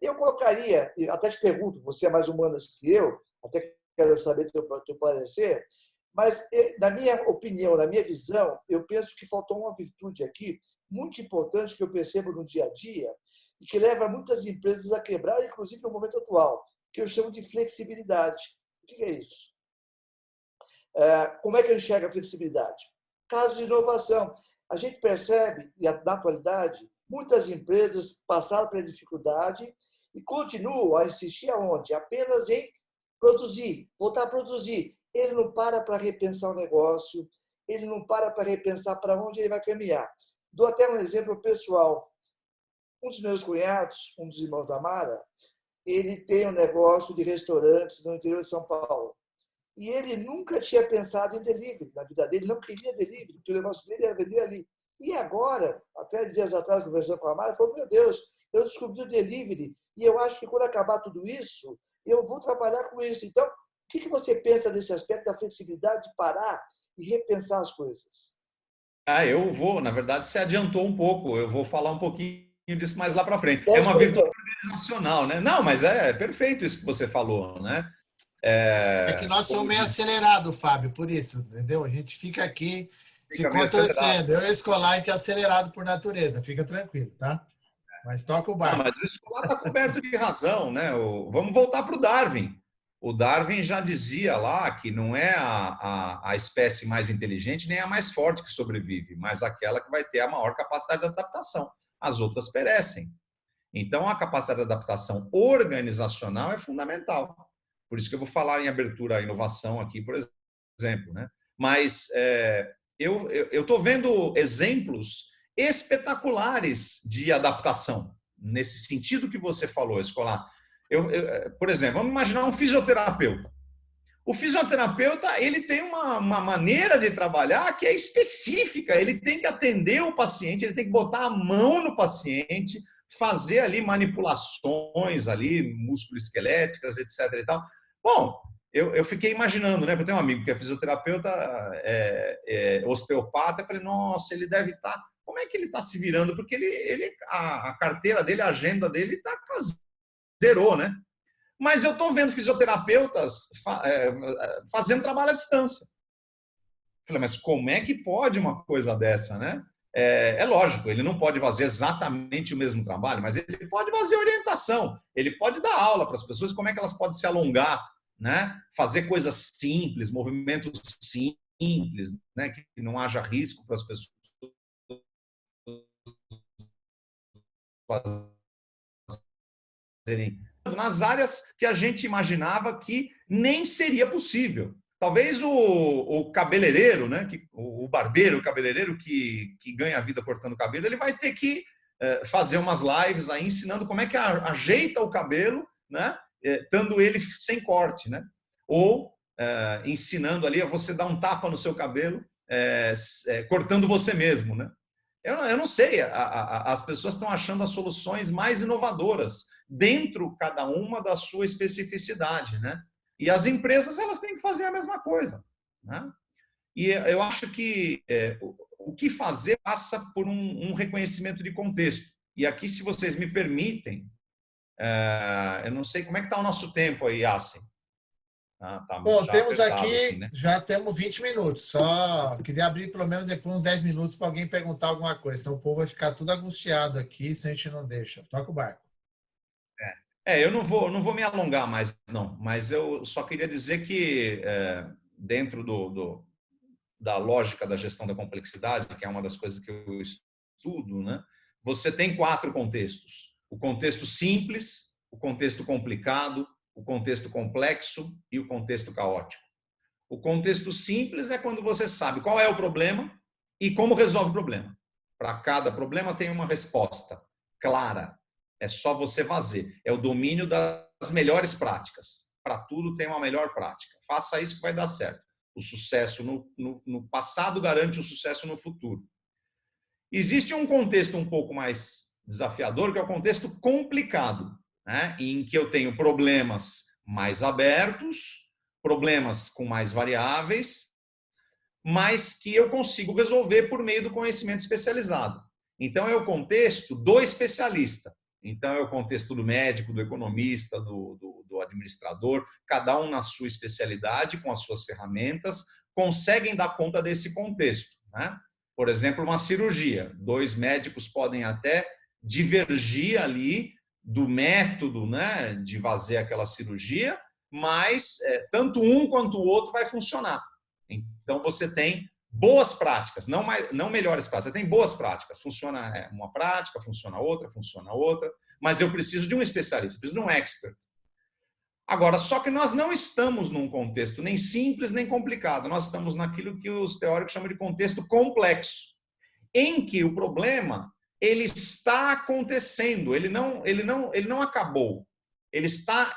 eu colocaria, e até te pergunto, você é mais humanas que eu, até quero saber o teu parecer, mas, na minha opinião, na minha visão, eu penso que faltou uma virtude aqui muito importante que eu percebo no dia a dia e que leva muitas empresas a quebrar, inclusive no momento atual, que eu chamo de flexibilidade. O que é isso? Como é que eu enxergo a flexibilidade? Casos de inovação. A gente percebe, e na atualidade, muitas empresas passaram pela dificuldade e continuam a insistir aonde? Apenas em produzir, voltar a produzir. Ele não para repensar o negócio, ele não para repensar para onde ele vai caminhar. Dou até um exemplo pessoal. Um dos meus cunhados, um dos irmãos da Mara, ele tem um negócio de restaurantes no interior de São Paulo. E ele nunca tinha pensado em delivery na vida dele, não queria delivery, porque o negócio dele era vender ali. E agora, até dias atrás, conversando com a Mara, falou, meu Deus, eu descobri o delivery e eu acho que quando acabar tudo isso, eu vou trabalhar com isso. Então, o que você pensa desse aspecto da flexibilidade de parar e repensar as coisas? Eu vou, na verdade, você adiantou um pouco, eu vou falar um pouquinho disso mais lá para frente. É uma virtude organizacional, né? Não, mas é perfeito isso que você falou, né? É que nós somos meio acelerados, Fábio, por isso, entendeu? A gente fica aqui se contorcendo. Eu e o escolar, a gente é acelerado por natureza, fica tranquilo, tá? Mas toca o barco. Não, mas o escolar está coberto de razão, né? Vamos voltar para o Darwin. O Darwin já dizia lá que não é a espécie mais inteligente nem a mais forte que sobrevive, mas aquela que vai ter a maior capacidade de adaptação. As outras perecem. Então, a capacidade de adaptação organizacional é fundamental. Por isso que eu vou falar em abertura à inovação aqui, por exemplo. Né? Mas eu estou vendo exemplos espetaculares de adaptação, nesse sentido que você falou, escolar. Por exemplo, vamos imaginar um fisioterapeuta. O fisioterapeuta ele tem uma maneira de trabalhar que é específica, ele tem que atender o paciente, ele tem que botar a mão no paciente, fazer ali manipulações ali, músculo-esqueléticas, etc. E tal. Bom, eu fiquei imaginando, né? Porque eu tenho um amigo que é fisioterapeuta, osteopata, eu falei, nossa, ele deve estar... Como é que ele está se virando? Porque a carteira dele, a agenda dele zerou, né? Mas eu estou vendo fisioterapeutas fazendo trabalho à distância. Falei, mas como é que pode uma coisa dessa, né? É lógico, ele não pode fazer exatamente o mesmo trabalho, mas ele pode fazer orientação, ele pode dar aula para as pessoas como é que elas podem se alongar, né? Fazer coisas simples, movimentos simples, né? Que não haja risco para as pessoas fazerem nas áreas que a gente imaginava que nem seria possível. Talvez o cabeleireiro, né, o barbeiro, o cabeleireiro que ganha a vida cortando cabelo, ele vai ter que fazer umas lives aí ensinando como é que ajeita o cabelo, né, estando ele sem corte, né? Ou ensinando ali a você dar um tapa no seu cabelo, cortando você mesmo, né? Eu não sei, as pessoas estão achando as soluções mais inovadoras dentro, cada uma, da sua especificidade, né? E as empresas, elas têm que fazer a mesma coisa, né? E eu acho que o que fazer passa por um reconhecimento de contexto. E aqui, se vocês me permitem, eu não sei como é que está o nosso tempo aí, Assim. Tá Bom, temos aqui, assim, né? já temos 20 minutos. Só queria abrir pelo menos depois uns 10 minutos para alguém perguntar alguma coisa. Senão o povo vai ficar tudo angustiado aqui se a gente não deixa. Toca o barco. Eu não vou me alongar mais, não. Mas eu só queria dizer que, dentro da lógica da gestão da complexidade, que é uma das coisas que eu estudo, né, você tem 4 contextos. O contexto simples, o contexto complicado, o contexto complexo e o contexto caótico. O contexto simples é quando você sabe qual é o problema e como resolve o problema. Para cada problema tem uma resposta clara. É só você fazer. É o domínio das melhores práticas. Para tudo tem uma melhor prática. Faça isso que vai dar certo. O sucesso no passado garante o sucesso no futuro. Existe um contexto um pouco mais desafiador, que é o contexto complicado, né? Em que eu tenho problemas mais abertos, problemas com mais variáveis, mas que eu consigo resolver por meio do conhecimento especializado. Então, é o contexto do especialista. Então, é o contexto do médico, do economista, do administrador, cada um na sua especialidade, com as suas ferramentas, conseguem dar conta desse contexto, né? Por exemplo, uma cirurgia. 2 médicos podem até divergir ali do método, né, de fazer aquela cirurgia, mas tanto um quanto o outro vai funcionar. Então, você tem boas práticas, não melhores práticas, você tem boas práticas. Funciona uma prática, funciona outra, mas eu preciso de um especialista, preciso de um expert. Agora, só que nós não estamos num contexto nem simples nem complicado, nós estamos naquilo que os teóricos chamam de contexto complexo, em que o problema ele está acontecendo, ele não acabou, ele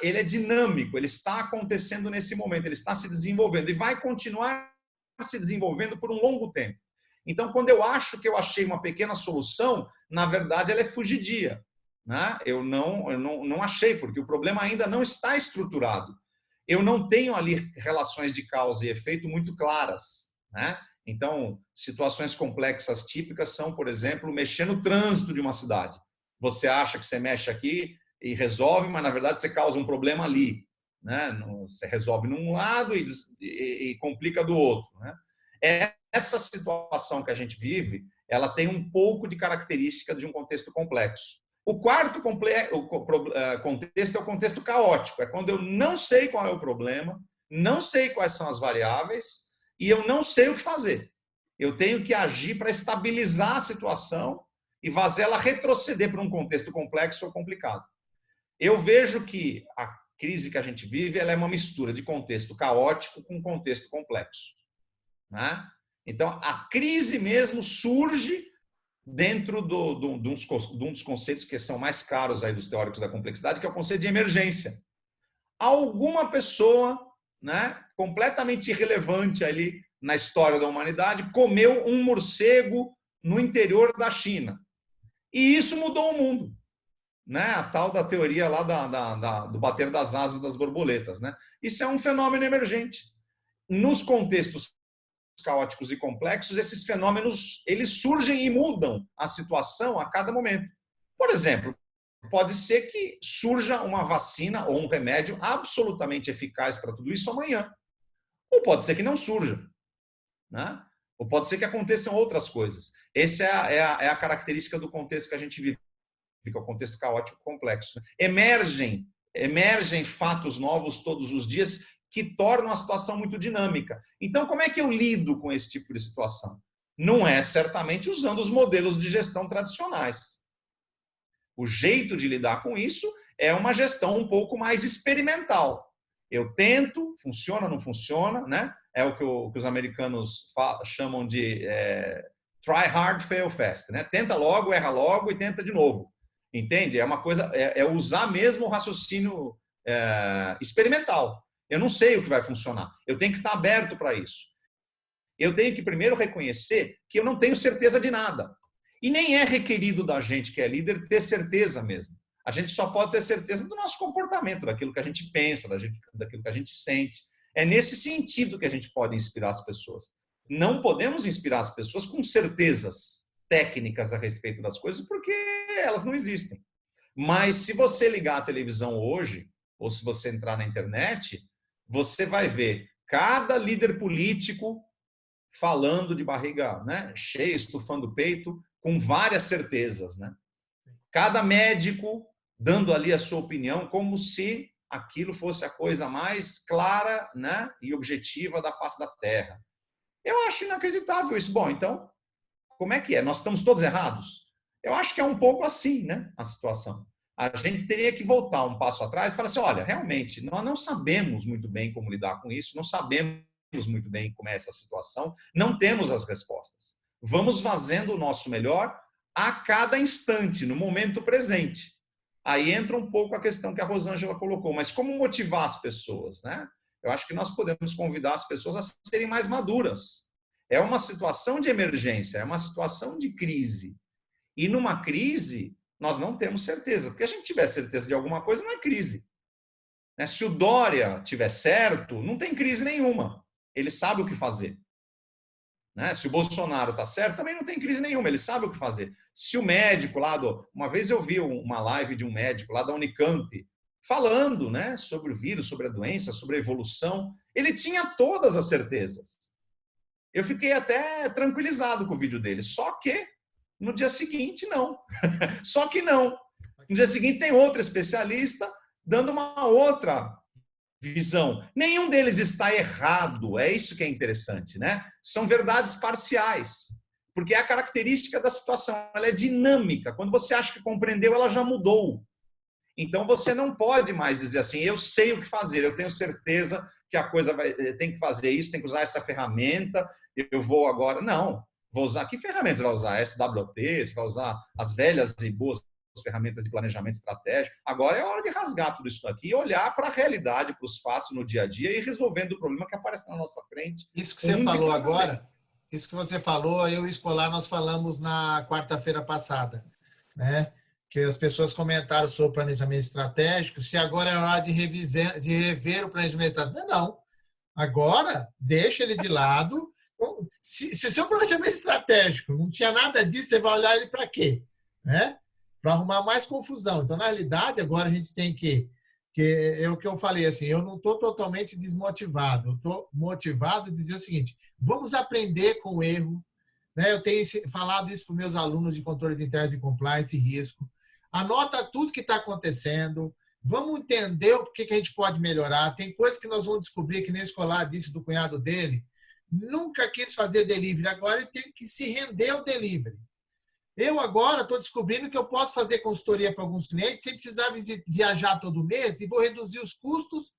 é dinâmico, ele está acontecendo nesse momento, ele está se desenvolvendo e vai continuar se desenvolvendo por um longo tempo. Então, quando eu acho que eu achei uma pequena solução, na verdade ela é fugidia, né? Eu não achei, porque o problema ainda não está estruturado. Eu não tenho ali relações de causa e efeito muito claras, né? Então, situações complexas típicas são, por exemplo, mexer no trânsito de uma cidade. Você acha que você mexe aqui e resolve, mas na verdade você causa um problema ali, né? Você resolve num lado e complica do outro, né? Essa situação que a gente vive, ela tem um pouco de característica de um contexto complexo. O quarto contexto é o contexto caótico, é quando eu não sei qual é o problema, não sei quais são as variáveis e eu não sei o que fazer. Eu tenho que agir para estabilizar a situação e fazer ela retroceder para um contexto complexo ou complicado. Eu vejo que a crise que a gente vive, ela é uma mistura de contexto caótico com contexto complexo, né? Então, a crise mesmo surge dentro de um dos conceitos que são mais caros aí dos teóricos da complexidade, que é o conceito de emergência. Alguma pessoa, né, completamente irrelevante ali na história da humanidade, comeu um morcego no interior da China. E isso mudou o mundo, né? A tal da teoria lá do bater das asas das borboletas, né? Isso é um fenômeno emergente. Nos contextos caóticos e complexos, esses fenômenos eles surgem e mudam a situação a cada momento. Por exemplo, pode ser que surja uma vacina ou um remédio absolutamente eficaz para tudo isso amanhã. Ou pode ser que não surja, né? Ou pode ser que aconteçam outras coisas. Essa é a característica do contexto que a gente vive, que é o contexto caótico complexo. Emergem fatos novos todos os dias que tornam a situação muito dinâmica. Então, como é que eu lido com esse tipo de situação? Não é certamente usando os modelos de gestão tradicionais. O jeito de lidar com isso é uma gestão um pouco mais experimental. Eu tento, funciona, não funciona, né? É o que os americanos chamam de try hard, fail fast, né? Tenta logo, erra logo e tenta de novo. Entende? É uma coisa, usar mesmo o raciocínio experimental. Eu não sei o que vai funcionar. Eu tenho que estar aberto para isso. Eu tenho que primeiro reconhecer que eu não tenho certeza de nada. E nem é requerido da gente que é líder ter certeza mesmo. A gente só pode ter certeza do nosso comportamento, daquilo que a gente pensa, daquilo que a gente sente. É nesse sentido que a gente pode inspirar as pessoas. Não podemos inspirar as pessoas com certezas técnicas a respeito das coisas, porque elas não existem. Mas se você ligar a televisão hoje, ou se você entrar na internet, você vai ver cada líder político falando de barriga, né, cheia, estufando o peito, com várias certezas, né? Cada médico dando ali a sua opinião, como se aquilo fosse a coisa mais clara, né, e objetiva da face da Terra. Eu acho inacreditável isso. Bom, então, como é que é? Nós estamos todos errados? Eu acho que é um pouco assim, né, a situação. A gente teria que voltar um passo atrás e falar assim, olha, realmente, nós não sabemos muito bem como lidar com isso, não sabemos muito bem como é essa situação, não temos as respostas. Vamos fazendo o nosso melhor a cada instante, no momento presente. Aí entra um pouco a questão que a Rosângela colocou, mas como motivar as pessoas, né? Eu acho que nós podemos convidar as pessoas a serem mais maduras. É uma situação de emergência, é uma situação de crise. E numa crise, nós não temos certeza. Porque a gente tiver certeza de alguma coisa, não é crise. Se o Dória tiver certo, não tem crise nenhuma. Ele sabe o que fazer. Se o Bolsonaro está certo, também não tem crise nenhuma, ele sabe o que fazer. Se o médico lá uma vez eu vi uma live de um médico lá da Unicamp falando, né, sobre o vírus, sobre a doença, sobre a evolução, ele tinha todas as certezas. Eu fiquei até tranquilizado com o vídeo dele, só que no dia seguinte não. Só que não. No dia seguinte tem outro especialista dando uma outra visão. Nenhum deles está errado, é isso que é interessante, né? São verdades parciais, porque é a característica da situação, ela é dinâmica. Quando você acha que compreendeu, ela já mudou. Então você não pode mais dizer assim, eu sei o que fazer, eu tenho certeza que a coisa tem que fazer isso, tem que usar essa ferramenta, eu vou agora. Não, vou usar, que ferramentas você vai usar? SWT, você vai usar as velhas e boas ferramentas de planejamento estratégico. Agora é hora de rasgar tudo isso aqui e olhar para a realidade, para os fatos no dia a dia e resolvendo o problema que aparece na nossa frente. Isso que você falou agora, isso que você falou, eu e o Escolar, nós falamos na quarta-feira passada, né? Que as pessoas comentaram sobre o planejamento estratégico, se agora é hora de rever o planejamento estratégico. Não. Agora, deixa ele de lado. Se o seu planejamento estratégico não tinha nada disso, você vai olhar ele para quê? Né? Para arrumar mais confusão. Então, na realidade, agora a gente tem que é o que eu falei, assim, eu não estou totalmente desmotivado, eu estou motivado a dizer o seguinte, vamos aprender com o erro, né? Eu tenho falado isso para os meus alunos de controles internos de compliance e risco, anota tudo que está acontecendo, vamos entender o que a gente pode melhorar, tem coisas que nós vamos descobrir, que nem o Escolar disse do cunhado dele, nunca quis fazer delivery, agora ele tem que se render ao delivery. Eu agora estou descobrindo que eu posso fazer consultoria para alguns clientes sem precisar viajar todo mês e vou reduzir os custos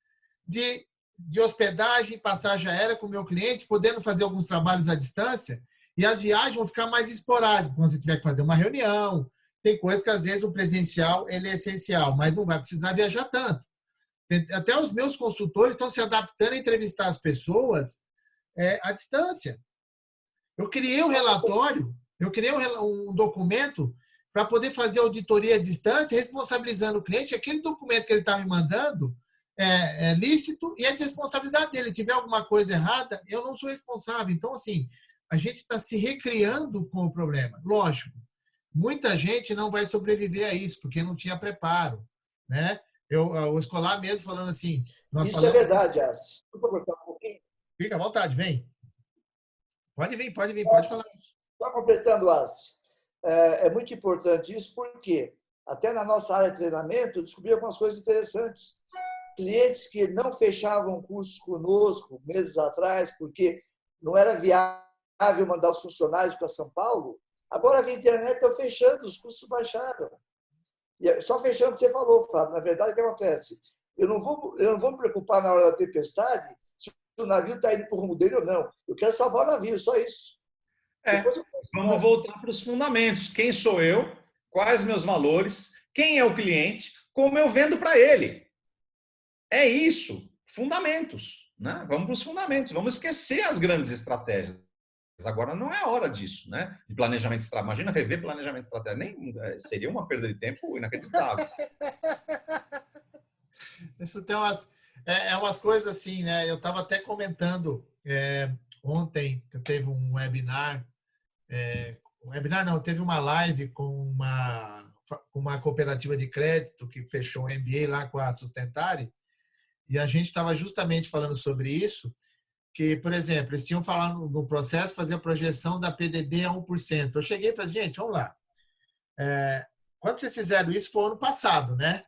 de hospedagem, passagem aérea com o meu cliente, podendo fazer alguns trabalhos à distância e as viagens vão ficar mais esporádicas. Quando você tiver que fazer uma reunião, tem coisas que às vezes o presencial ele é essencial, mas não vai precisar viajar tanto. Até os meus consultores estão se adaptando a entrevistar as pessoas à distância. Eu criei um relatório, eu criei um documento para poder fazer auditoria à distância, responsabilizando o cliente. Aquele documento que ele está me mandando é lícito e é de responsabilidade dele. Se tiver alguma coisa errada, eu não sou responsável. Então, assim, a gente está se recriando com o problema. Lógico, muita gente não vai sobreviver a isso, porque não tinha preparo, né? O Escolar mesmo falando assim... Isso é verdade, As. Desculpa cortar um pouquinho. Fica à vontade, vem. Pode vir, pode falar. Só completando, As. É muito importante isso, porque até na nossa área de treinamento eu descobri algumas coisas interessantes. Clientes que não fechavam cursos conosco meses atrás, porque não era viável mandar os funcionários para São Paulo, agora via internet estão fechando, os custos baixaram. E só fechando o que você falou, Fábio. Na verdade, o que acontece? eu não vou me preocupar na hora da tempestade se o navio está indo para o rumo dele ou não. Eu quero salvar o navio, só isso. Vamos voltar para os fundamentos. Quem sou eu? Quais meus valores? Quem é o cliente? Como eu vendo para ele? É isso. Fundamentos. Né? Vamos para os fundamentos. Vamos esquecer as grandes estratégias. Agora não é hora disso, né? De planejamento estratégico. Imagina rever planejamento estratégico. Seria uma perda de tempo inacreditável. Isso tem umas coisas assim, né? Eu estava até comentando ontem que eu teve um webinar. Teve uma live com uma cooperativa de crédito que fechou um MBA lá com a Sustentare. E a gente estava justamente falando sobre isso. Que, por exemplo, eles tinham falado no processo fazer a projeção da PDD a 1%. Eu cheguei e falei, gente, vamos lá. Quando vocês fizeram isso, foi ano passado, né?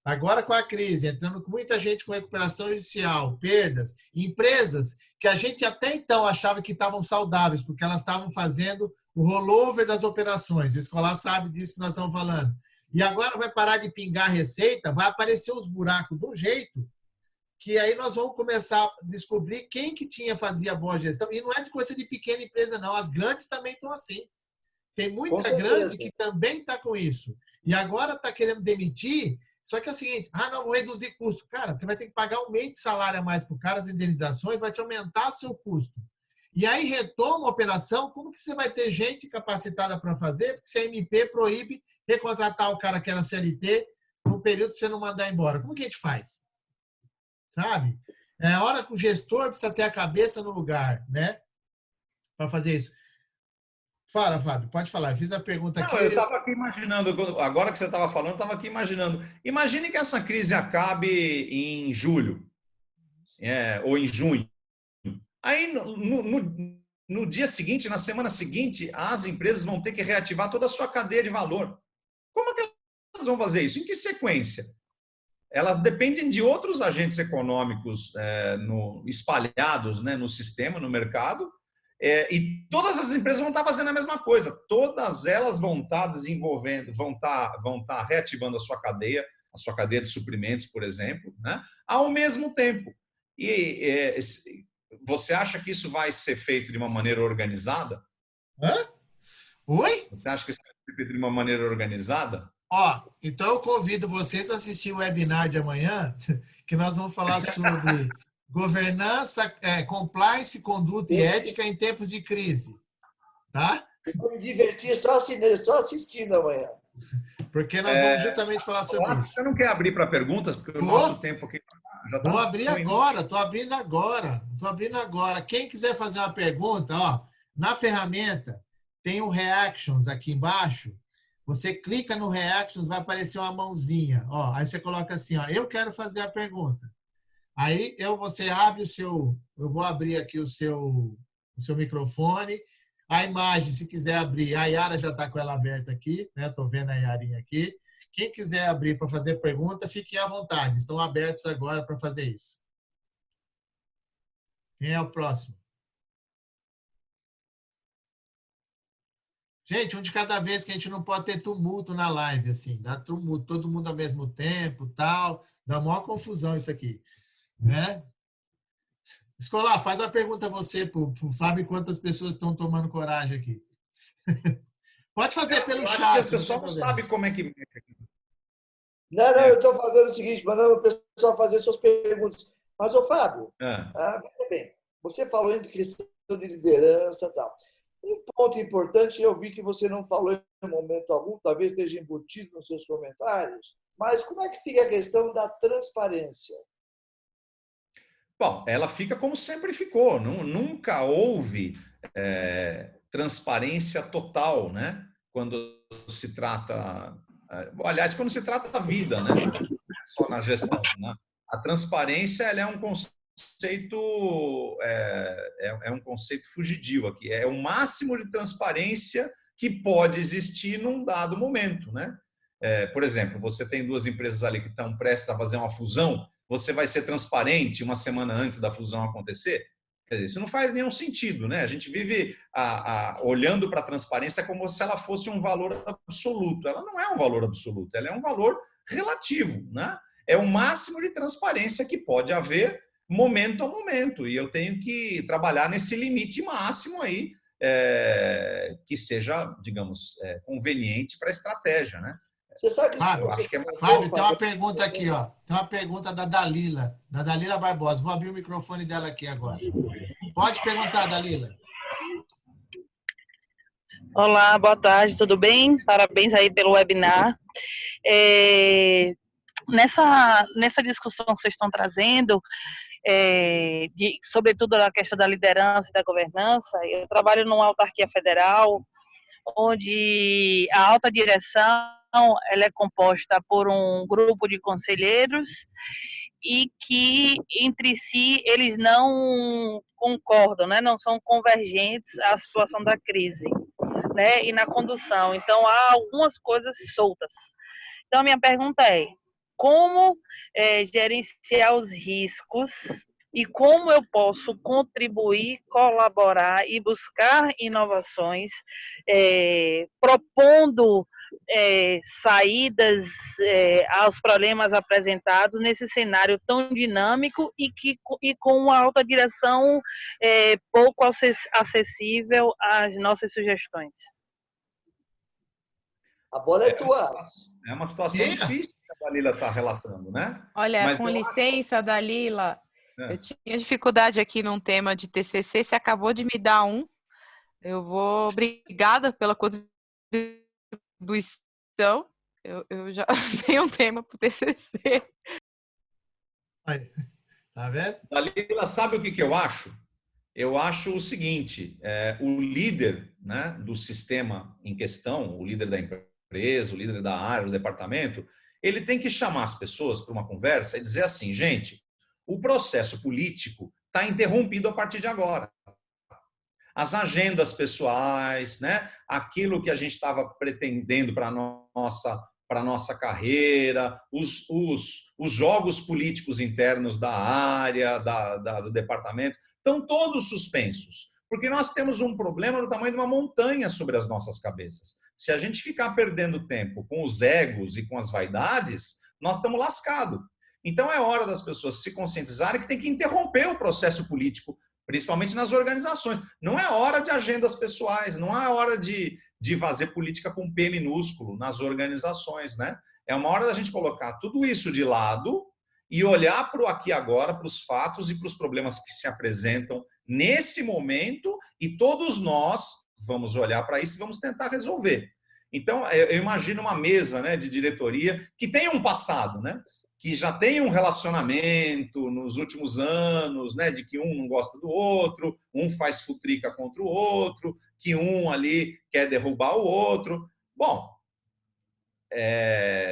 Agora, com a crise, entrando com muita gente com recuperação judicial, perdas, empresas que a gente até então achava que estavam saudáveis, porque elas estavam fazendo o rollover das operações. O Escolar sabe disso que nós estamos falando. E agora vai parar de pingar a receita, vai aparecer os buracos de um jeito que aí nós vamos começar a descobrir quem que fazia boa gestão. E não é de coisa de pequena empresa, não. As grandes também estão assim. Tem muita grande que também está com isso. E agora está querendo demitir, só que é o seguinte, não, vou reduzir custo. Cara, você vai ter que pagar um mês de salário a mais para o cara, as indenizações, vai te aumentar seu custo. E aí retoma a operação, como que você vai ter gente capacitada para fazer? Porque se a MP proíbe recontratar o cara que era CLT num período para você não mandar embora. Como que a gente faz? Sabe? É a hora que o gestor precisa ter a cabeça no lugar, né? Para fazer isso. Fala, Fábio, pode falar. Eu fiz a pergunta aqui. Eu estava aqui imaginando, agora que você estava falando, eu estava aqui imaginando. Imagine que essa crise acabe em julho, ou em junho. Aí, no dia seguinte, na semana seguinte, as empresas vão ter que reativar toda a sua cadeia de valor. Como é que elas vão fazer isso? Em que sequência? Elas dependem de outros agentes econômicos espalhados, né, no sistema, no mercado, e todas as empresas vão estar fazendo a mesma coisa. Todas elas vão estar desenvolvendo, vão estar reativando a sua cadeia de suprimentos, por exemplo, né, ao mesmo tempo. E você acha que isso vai ser feito de uma maneira organizada? Oi? Você acha que isso vai ser feito de uma maneira organizada? Então eu convido vocês a assistir o webinar de amanhã, que nós vamos falar sobre governança, compliance, conduta e ética em tempos de crise. Tá? Eu vou me divertir só assistindo amanhã. Porque nós vamos justamente falar sobre isso. Você não quer abrir para perguntas? Porque o nosso tempo aqui já está... Vou abrir agora, estou abrindo agora. Quem quiser fazer uma pergunta, na ferramenta tem o Reactions aqui embaixo. Você clica no Reactions, vai aparecer uma mãozinha. Aí você coloca assim, eu quero fazer a pergunta. Aí você abre eu vou abrir aqui o seu microfone. A imagem, se quiser abrir, a Yara já está com ela aberta aqui, né? Estou vendo a Yarinha aqui. Quem quiser abrir para fazer pergunta, fiquem à vontade. Estão abertos agora para fazer isso. Quem é o próximo? Gente, um de cada vez, que a gente não pode ter tumulto na live, assim. Dá tumulto, todo mundo ao mesmo tempo, tal. Dá maior confusão isso aqui, né? Escolar, faz a pergunta a você, pro Fábio, quantas pessoas estão tomando coragem aqui. Pode fazer pelo chat. O pessoal não sabe como é que... Não, eu estou fazendo o seguinte, mandando o pessoal fazer suas perguntas. Mas, Fábio, veja bem, você falou em questão de liderança e tal. Um ponto importante, eu vi que você não falou em momento algum, talvez esteja embutido nos seus comentários, mas como é que fica a questão da transparência? Bom, ela fica como sempre ficou. Nunca houve transparência total, né? Quando se trata... Aliás, quando se trata da vida, né? Não é só na gestão, né? A transparência, ela é um conceito um conceito fugidio aqui. É o máximo de transparência que pode existir num dado momento, né? Por exemplo, você tem duas empresas ali que estão prestes a fazer uma fusão, você vai ser transparente uma semana antes da fusão acontecer? Quer dizer, isso não faz nenhum sentido, né? A gente vive olhando para a transparência como se ela fosse um valor absoluto. Ela não é um valor absoluto, ela é um valor relativo, né? é o máximo de transparência que pode haver momento a momento. E eu tenho que trabalhar nesse limite máximo aí, que seja, digamos, conveniente para a estratégia, né? Você sabe que isso que Fábio, Eu você acho que comentou, Fábio, tem uma Fábio, pergunta aqui, ó. Tem uma pergunta da Dalila Barbosa. Vou abrir o microfone dela aqui agora. Pode perguntar, Dalila. Olá, boa tarde, tudo bem? Parabéns aí pelo webinar. Nessa discussão que vocês estão trazendo, sobretudo a questão da liderança e da governança, eu trabalho numa autarquia federal, onde a alta direção ela é composta por um grupo de conselheiros e que entre si eles não concordam, né? Não são convergentes à situação da crise, né? E na condução. Então há algumas coisas soltas. Então a minha pergunta é: como gerenciar os riscos e como eu posso contribuir, colaborar e buscar inovações, propondo saídas aos problemas apresentados nesse cenário tão dinâmico e com uma alta direção pouco acessível às nossas sugestões. a bola é tua. É uma situação difícil que a Dalila está relatando, né? Olha, Mas com licença, Dalila, É. eu tinha dificuldade aqui num tema de TCC, você acabou de me dar um. Obrigada pela contribuição. Eu já tenho um tema para o TCC. Aí, tá vendo? Dalila, sabe o que eu acho? Eu acho o seguinte, o líder, né, do sistema em questão, o líder da empresa, o líder da área, do departamento, ele tem que chamar as pessoas para uma conversa e dizer assim, gente, o processo político está interrompido a partir de agora. As agendas pessoais, né, aquilo que a gente estava pretendendo para a nossa carreira, os jogos políticos internos da área, do departamento, estão todos suspensos, porque nós temos um problema do tamanho de uma montanha sobre as nossas cabeças. Se a gente ficar perdendo tempo com os egos e com as vaidades, nós estamos lascados. Então é hora das pessoas se conscientizarem que tem que interromper o processo político, principalmente nas organizações. Não é hora de agendas pessoais, não é hora de fazer política com P minúsculo nas organizações, né? É uma hora da gente colocar tudo isso de lado e olhar para o aqui e agora, para os fatos e para os problemas que se apresentam nesse momento, e todos nós vamos olhar para isso e vamos tentar resolver. Então, eu imagino uma mesa, né, de diretoria que tem um passado, né, que já tem um relacionamento nos últimos anos, né, de que um não gosta do outro, um faz futrica contra o outro, que um ali quer derrubar o outro. Bom,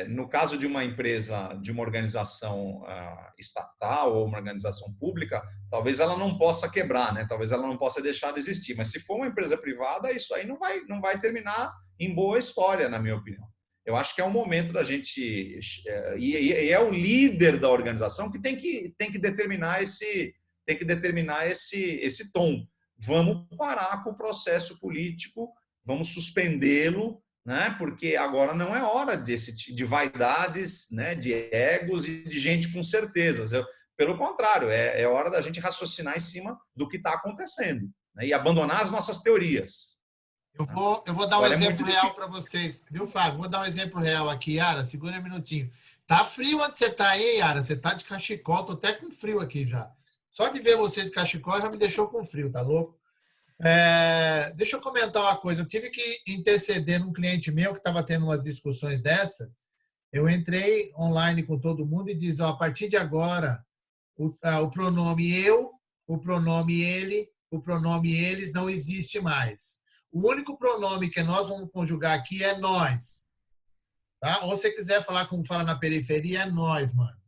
no caso de uma empresa, de uma organização estatal ou uma organização pública, talvez ela não possa quebrar, né? Talvez ela não possa deixar de existir. Mas se for uma empresa privada, isso aí não vai terminar em boa história, na minha opinião. Eu acho que é um momento da gente... E é o líder da organização que tem que determinar esse tom. Vamos parar com o processo político, vamos suspendê-lo, né? Porque agora não é hora de vaidades, né? De egos e de gente com certezas. Pelo contrário, é hora da gente raciocinar em cima do que está acontecendo, né? E abandonar as nossas teorias. Eu vou dar um exemplo real para vocês, viu, Fábio? Vou dar um exemplo real aqui, Yara, segura um minutinho. Tá frio onde você está aí, Yara? Você está de cachecol, tô até com frio aqui já. Só de ver você de cachecol já me deixou com frio, tá louco? Deixa eu comentar uma coisa. Eu tive que interceder num cliente meu que estava tendo umas discussões dessa. Eu entrei online com todo mundo e disse, ó, a partir de agora, o pronome eu, o pronome ele, o pronome eles não existe mais. O único pronome que nós vamos conjugar aqui é nós. Tá? Ou se você quiser falar como fala na periferia, é nós, mano.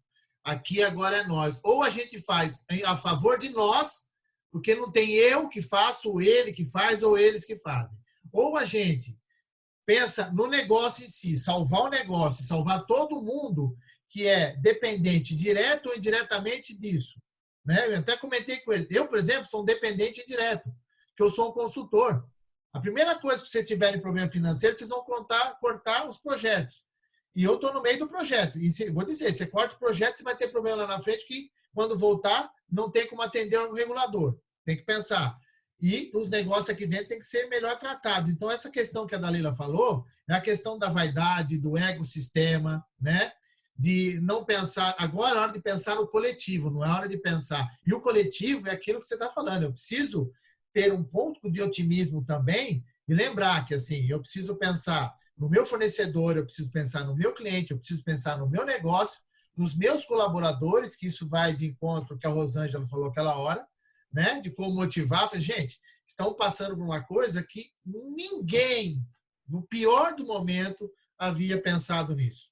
Aqui agora é nós. Ou a gente faz a favor de nós, porque não tem eu que faço, ele que faz ou eles que fazem. Ou a gente pensa no negócio em si, salvar o negócio, salvar todo mundo que é dependente, direto ou indiretamente disso. Né? Eu até comentei com eles. Eu, por exemplo, sou um dependente direto, que eu sou um consultor. A primeira coisa que vocês tiverem problema financeiro, vocês vão cortar os projetos. E eu estou no meio do projeto. E vou dizer, você corta o projeto, você vai ter problema lá na frente que, quando voltar, não tem como atender o regulador. Tem que pensar. E os negócios aqui dentro têm que ser melhor tratados. Então, essa questão que a Dalila falou é a questão da vaidade, do ecossistema, né? De não pensar... Agora é hora de pensar no coletivo, não é hora de pensar... E o coletivo é aquilo que você está falando. Eu preciso ter um ponto de otimismo também e lembrar que, assim, eu preciso pensar no meu fornecedor, eu preciso pensar no meu cliente, eu preciso pensar no meu negócio, nos meus colaboradores, que isso vai de encontro que a Rosângela falou aquela hora, né? De como motivar. Falei, gente, estão passando por uma coisa que ninguém, no pior do momento, havia pensado nisso.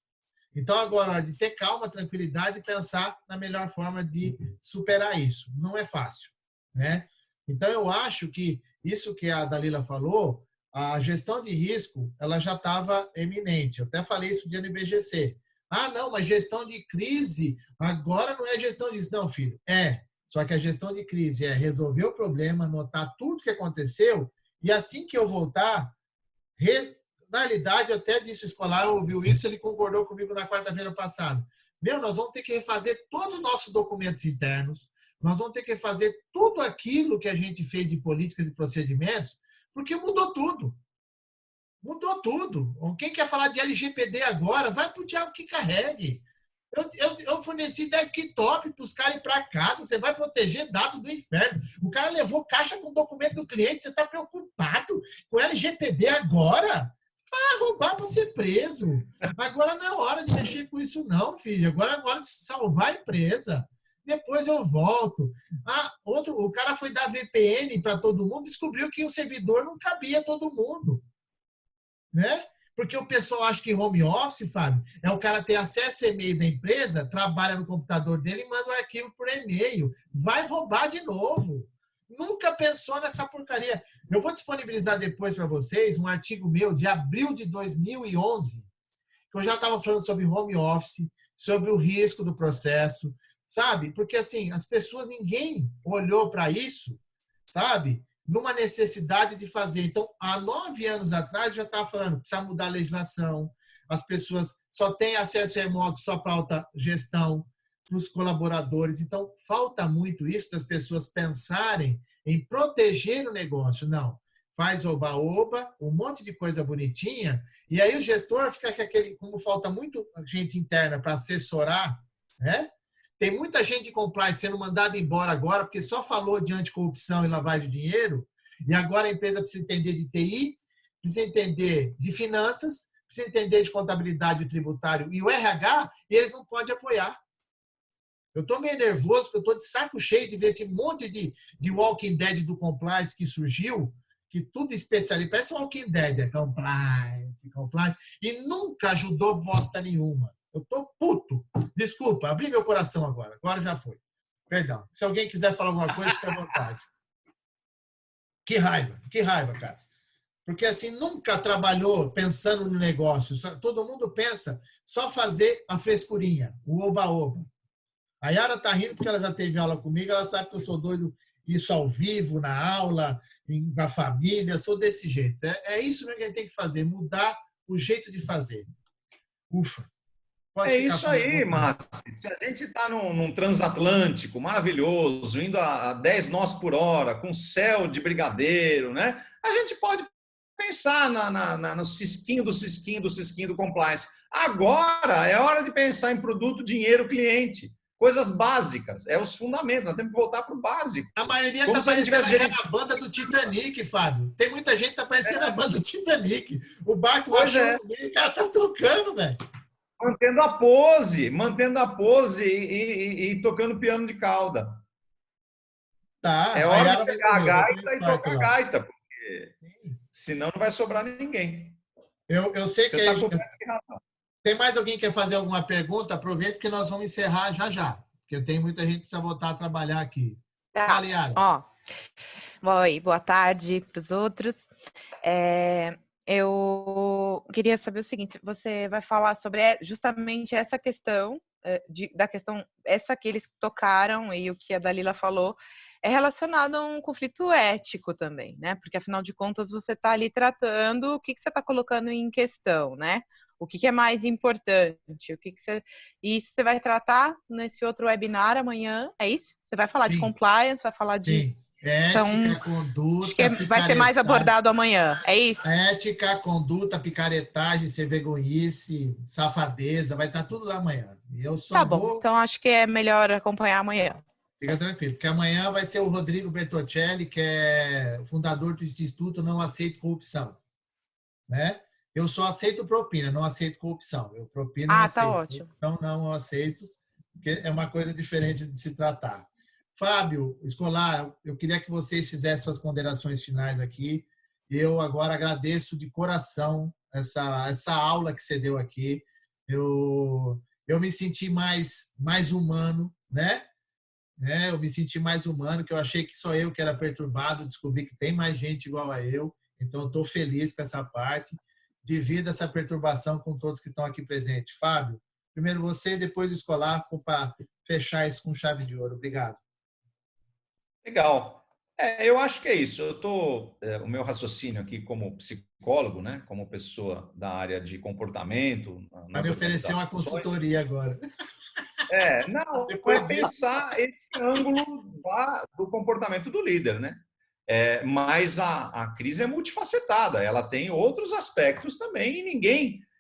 Então, agora é hora de ter calma, tranquilidade e pensar na melhor forma de superar isso. Não é fácil, né? Então, eu acho que isso que a Dalila falou, a gestão de risco, ela já estava eminente. Eu até falei isso dia no IBGC. Ah, não, mas gestão de crise agora não é gestão de risco. Não, filho, é. Só que a gestão de crise é resolver o problema, anotar tudo que aconteceu e assim que eu voltar, na realidade, eu até disse, o escolar ouviu isso, ele concordou comigo na quarta-feira passada. Nós vamos ter que refazer todos os nossos documentos internos, nós vamos ter que fazer tudo aquilo que a gente fez de políticas e procedimentos, porque mudou tudo. Mudou tudo. Quem quer falar de LGPD agora, vai para o diabo que carregue. Eu forneci 10 kit-top para os caras ir para casa. Você vai proteger dados do inferno. O cara levou caixa com documento do cliente. Você está preocupado com LGPD agora? Vai roubar para ser preso. Agora não é hora de mexer com isso, não, filho. Agora é hora de salvar a empresa. Depois eu volto. O cara foi dar VPN para todo mundo, descobriu que o servidor não cabia todo mundo. Né? Porque o pessoal acha que home office, Fábio, é o cara ter acesso ao e-mail da empresa, trabalha no computador dele e manda o arquivo por e-mail. Vai roubar de novo. Nunca pensou nessa porcaria. Eu vou disponibilizar depois para vocês um artigo meu de abril de 2011, que eu já estava falando sobre home office, sobre o risco do processo, sabe? Porque, assim, as pessoas, ninguém olhou para isso, sabe? Numa necessidade de fazer. Então, há 9 anos atrás, eu já estava falando, precisa mudar a legislação, as pessoas só têm acesso remoto só para alta gestão, para os colaboradores. Então, falta muito isso das pessoas pensarem em proteger o negócio. Não, faz oba-oba, um monte de coisa bonitinha, e aí o gestor fica com aquele, como falta muito gente interna para assessorar, né? Tem muita gente de compliance sendo mandada embora agora, porque só falou de anticorrupção e lavagem de dinheiro, e agora a empresa precisa entender de TI, precisa entender de finanças, precisa entender de contabilidade tributário e o RH, e eles não podem apoiar. Eu estou meio nervoso, porque eu estou de saco cheio de ver esse monte de Walking Dead do compliance que surgiu, que tudo especialista, parece Walking Dead, é compliance, e nunca ajudou bosta nenhuma. Eu tô puto. Desculpa, abri meu coração agora. Agora já foi. Perdão. Se alguém quiser falar alguma coisa, fica à vontade. Que raiva, cara. Porque assim, nunca trabalhou pensando no negócio. Todo mundo pensa só fazer a frescurinha, o oba-oba. A Yara tá rindo porque ela já teve aula comigo, ela sabe que eu sou doido isso ao vivo, na aula, na família, sou desse jeito. É isso que a gente tem que fazer, mudar o jeito de fazer. Ufa. É isso aí, Márcio. Se a gente está num transatlântico maravilhoso, indo a 10 nós por hora, com céu de brigadeiro, né? A gente pode pensar no cisquinho do compliance. Agora é hora de pensar em produto, dinheiro, cliente. Coisas básicas, os fundamentos. Nós temos que voltar para o básico. A maioria está parecendo a banda do Titanic, Fábio. Tem muita gente que está parecendo a banda do Titanic. O barco rachou no meio, o cara está tocando, velho. Mantendo a pose e tocando piano de cauda. Tá, é hora de pegar a gaita e tocar a gaita, porque senão não vai sobrar ninguém. Eu sei que tem mais alguém que quer fazer alguma pergunta? Aproveita que nós vamos encerrar já. Porque tem muita gente que precisa voltar a trabalhar aqui. Tá. Fala, Yara. Oi, boa tarde para os outros. Eu queria saber o seguinte, você vai falar sobre justamente essa questão, essa que eles tocaram e o que a Dalila falou, é relacionado a um conflito ético também, né? Porque, afinal de contas, você está ali tratando o que você está colocando em questão, né? O que é mais importante? E isso você vai tratar nesse outro webinar amanhã, é isso? Você vai falar de Sim, compliance, vai falar de... sim. Então, Ética, acho que conduta, vai ser mais picaretagem. abordado amanhã, é isso? Ética, conduta, picaretagem, ser vergonhice, safadeza, vai estar tudo lá amanhã. E eu só Tá bom, vou... então acho que é melhor acompanhar amanhã. Fica tranquilo, porque amanhã vai ser o Rodrigo Bertocelli, que é fundador do Instituto Não Aceito Corrupção, né? Eu só aceito propina, não aceito corrupção. Eu propina eu Ah, tá aceito, ótimo. então não aceito, porque é uma coisa diferente de se tratar. Fábio, Escolar, eu queria que vocês fizessem suas ponderações finais aqui. Eu agora agradeço de coração essa aula que você deu aqui. Eu me senti mais humano, né? Eu me senti mais humano, que eu achei que só eu que era perturbado, descobri que tem mais gente igual a eu, então estou feliz com essa parte. Divido essa perturbação com todos que estão aqui presentes. Fábio, primeiro você, depois o Escolar, para fechar isso com chave de ouro. Obrigado. Legal. Eu acho que é isso. O meu raciocínio aqui como psicólogo, né, como pessoa da área de comportamento Vai nas me oferecer uma organizações. consultoria agora. Não, Depois é disso... pensar esse ângulo do comportamento do líder, né? Mas a crise é multifacetada, ela tem outros aspectos também,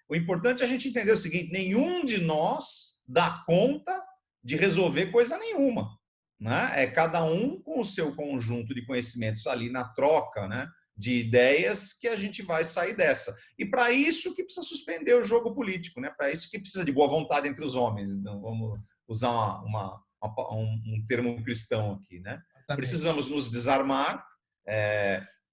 O importante é a gente entender o seguinte: nenhum de nós dá conta de resolver coisa nenhuma, né? É cada um com o seu conjunto de conhecimentos ali na troca, né, de ideias, que a gente vai sair dessa. E para isso que precisa suspender o jogo político, né? Para isso que precisa de boa vontade entre os homens. Então, vamos usar um termo cristão aqui, né? Exatamente. Precisamos nos desarmar.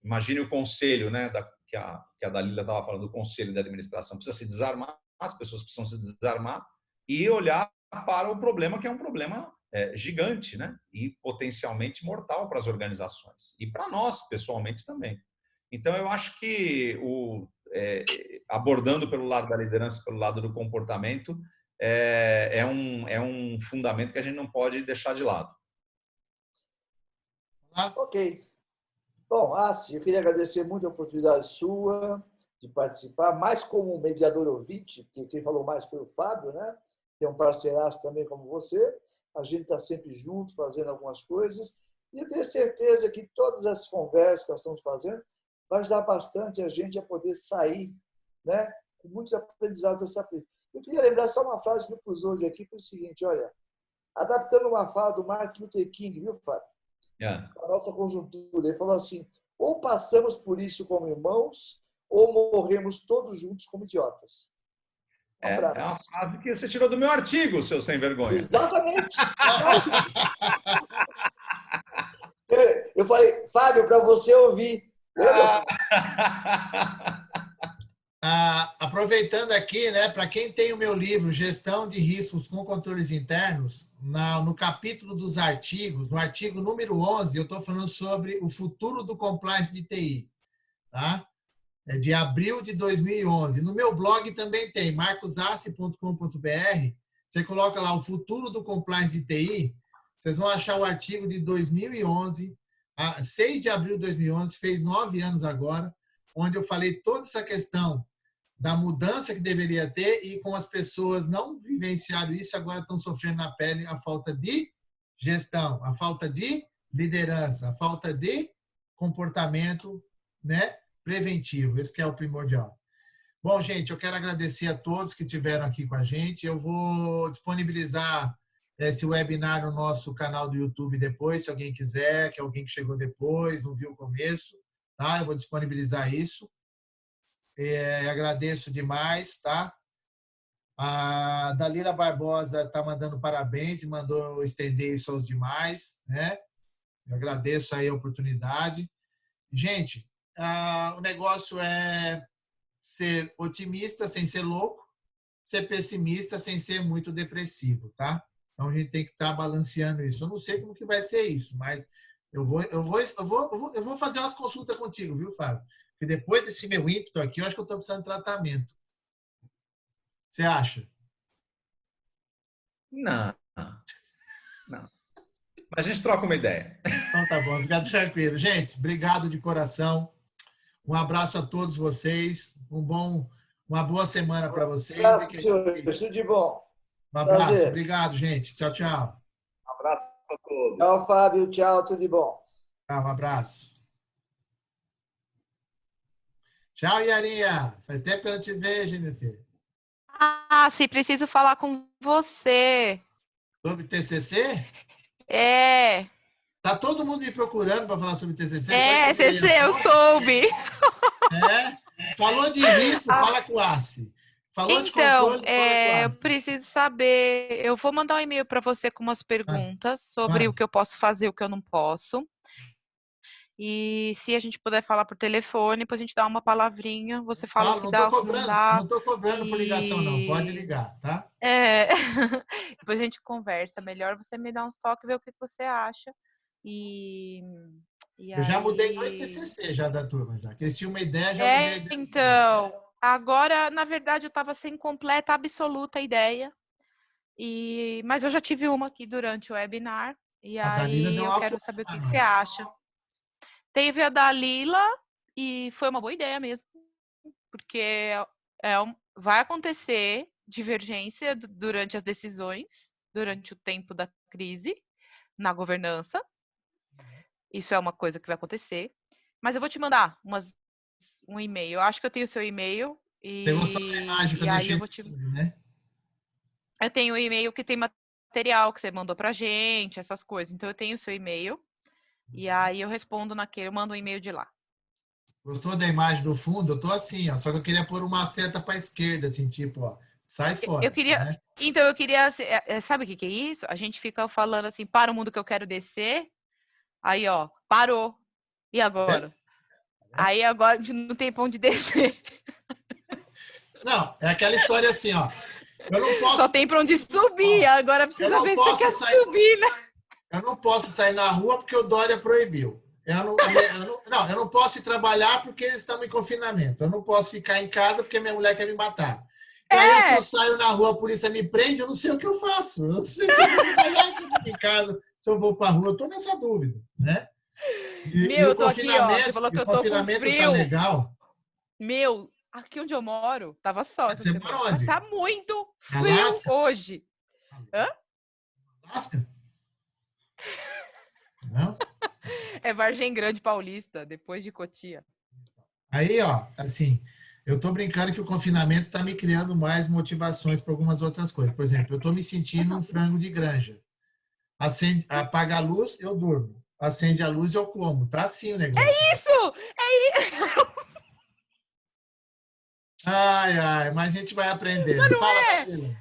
Imagine o conselho, né, que a Dalila estava falando, do conselho de administração. Precisa se desarmar, as pessoas precisam se desarmar e olhar para o problema, que é um problema gigante, né? E potencialmente mortal para as organizações. E para nós, pessoalmente, também. Então, eu acho que, abordando pelo lado da liderança, pelo lado do comportamento, é um fundamento que a gente não pode deixar de lado. Ok. Bom, Assi, eu queria agradecer muito a oportunidade sua de participar, mais como mediador ouvinte, porque quem falou mais foi o Fábio, né? Que é um parceiraço também como você. A gente está sempre junto, fazendo algumas coisas. E eu tenho certeza que todas essas conversas que nós estamos fazendo vai ajudar bastante a gente a poder sair, né, com muitos aprendizados dessa crise. Eu queria lembrar só uma frase que eu pus hoje aqui, para o seguinte: olha, adaptando uma fala do Martin Luther King, viu, Fábio? A nossa conjuntura. Ele falou assim: ou passamos por isso como irmãos, ou morremos todos juntos como idiotas. É uma frase que você tirou do meu artigo, seu sem vergonha. Exatamente. Eu falei, Fábio, para você ouvir. Aproveitando aqui, né, para quem tem o meu livro Gestão de Riscos com Controles Internos, no capítulo dos artigos, no artigo número 11, eu estou falando sobre o futuro do compliance de TI, tá? É de abril de 2011. No meu blog também tem, marcosassi.com.br. Você coloca lá o futuro do compliance de TI, vocês vão achar o artigo de 2011, 6 de abril de 2011, fez 9 anos agora, onde eu falei toda essa questão da mudança que deveria ter e com as pessoas não vivenciaram isso, agora estão sofrendo na pele a falta de gestão, a falta de liderança, a falta de comportamento, né, preventivo. Esse que é o primordial. Bom, gente, eu quero agradecer a todos que estiveram aqui com a gente. Eu vou disponibilizar esse webinar no nosso canal do YouTube depois, se alguém quiser, que é alguém que chegou depois, não viu o começo, tá? Eu vou disponibilizar isso. Agradeço demais, tá? A Dalila Barbosa está mandando parabéns e mandou estender isso aos demais, né? Eu agradeço aí a oportunidade. Gente, o negócio é ser otimista sem ser louco, ser pessimista sem ser muito depressivo, tá? Então a gente tem que estar balanceando isso. Eu não sei como que vai ser isso, mas eu vou fazer umas consultas contigo, viu, Fábio? Porque depois desse meu ímpeto aqui, eu acho que eu estou precisando de tratamento. Você acha? Não. Mas a gente troca uma ideia. Então tá bom, fica tranquilo. Gente, obrigado de coração. Um abraço a todos vocês. Um Uma boa semana para vocês. Obrigado, senhores. Tudo de bom. Um abraço. Prazer. Obrigado, gente. Tchau, tchau. Um abraço a todos. Tchau, Fábio. Tchau, tudo de bom. Tchau, um abraço. Tchau, Yarinha. Faz tempo que eu não te vejo, minha filha. Ah, sim, preciso falar com você. Sobre TCC? É. Tá todo mundo me procurando para falar sobre TCC? É, TCC, eu soube. É. Falou de risco, fala com o ACE. Falou de Então, controle, fala com o eu ACE. preciso saber. Eu vou mandar um e-mail para você com umas perguntas sobre o que eu posso fazer e o que eu não posso. E se a gente puder falar por telefone, depois a gente dá uma palavrinha, você fala o que dá, o que não dá. Não estou cobrando por ligação, não. Pode ligar, tá? É. Depois a gente conversa melhor, você me dá uns toques, ver o que você acha. Eu já mudei 2 TCC já da turma, já. Que eles tinham uma ideia, já mudei. Então, agora, na verdade, eu estava sem completa, absoluta ideia. Mas eu já tive uma aqui durante o webinar. E aí eu quero saber o que você acha. Teve a Dalila e foi uma boa ideia mesmo. Porque vai acontecer divergência durante as decisões, durante o tempo da crise, na governança. Isso é uma coisa que vai acontecer. Mas eu vou te mandar um e-mail. Eu acho que eu tenho o seu e-mail. Você gostou da imagem que eu deixei, né? Eu tenho o e-mail que tem material que você mandou pra gente, essas coisas. Então, eu tenho o seu e-mail. E aí, eu respondo naquele, eu mando um e-mail de lá. Gostou da imagem do fundo? Eu tô assim, ó. Só que eu queria pôr uma seta pra esquerda, assim, tipo, ó. Sai fora. Eu queria... Né? Então, eu queria... Sabe o que é isso? A gente fica falando assim, para o mundo que eu quero descer. Aí, ó, parou. E agora? Aí, agora, não tem pra onde descer. Não, é aquela história assim, ó. Eu não posso... Só tem pra onde subir. Ó, agora precisa ver se você quer subir, né? Eu não posso sair na rua porque o Dória proibiu. Eu não posso ir trabalhar porque eles estão em confinamento. Eu não posso ficar em casa porque minha mulher quer me matar. Aí, se eu saio na rua, a polícia me prende, eu não sei o que eu faço. Eu não sei se eu vou trabalhar, se eu fico em casa, se eu vou para a rua. Eu estou nessa dúvida, né? Eu tô aqui, ó. Você falou que eu tô com frio. Tá legal. Aqui onde eu moro, tava sol. Você mora onde? Tá muito frio Alasca? hoje. Hã? Alasca? Não? É Vargem Grande Paulista, depois de Cotia. Aí, ó, assim, eu tô brincando que o confinamento tá me criando mais motivações para algumas outras coisas. Por exemplo, eu tô me sentindo um frango de granja. Apaga a luz, eu durmo. Acende a luz, eu como. Tá assim o negócio. É isso! Ai, mas a gente vai aprendendo. Mas não Fala, é. Dalila.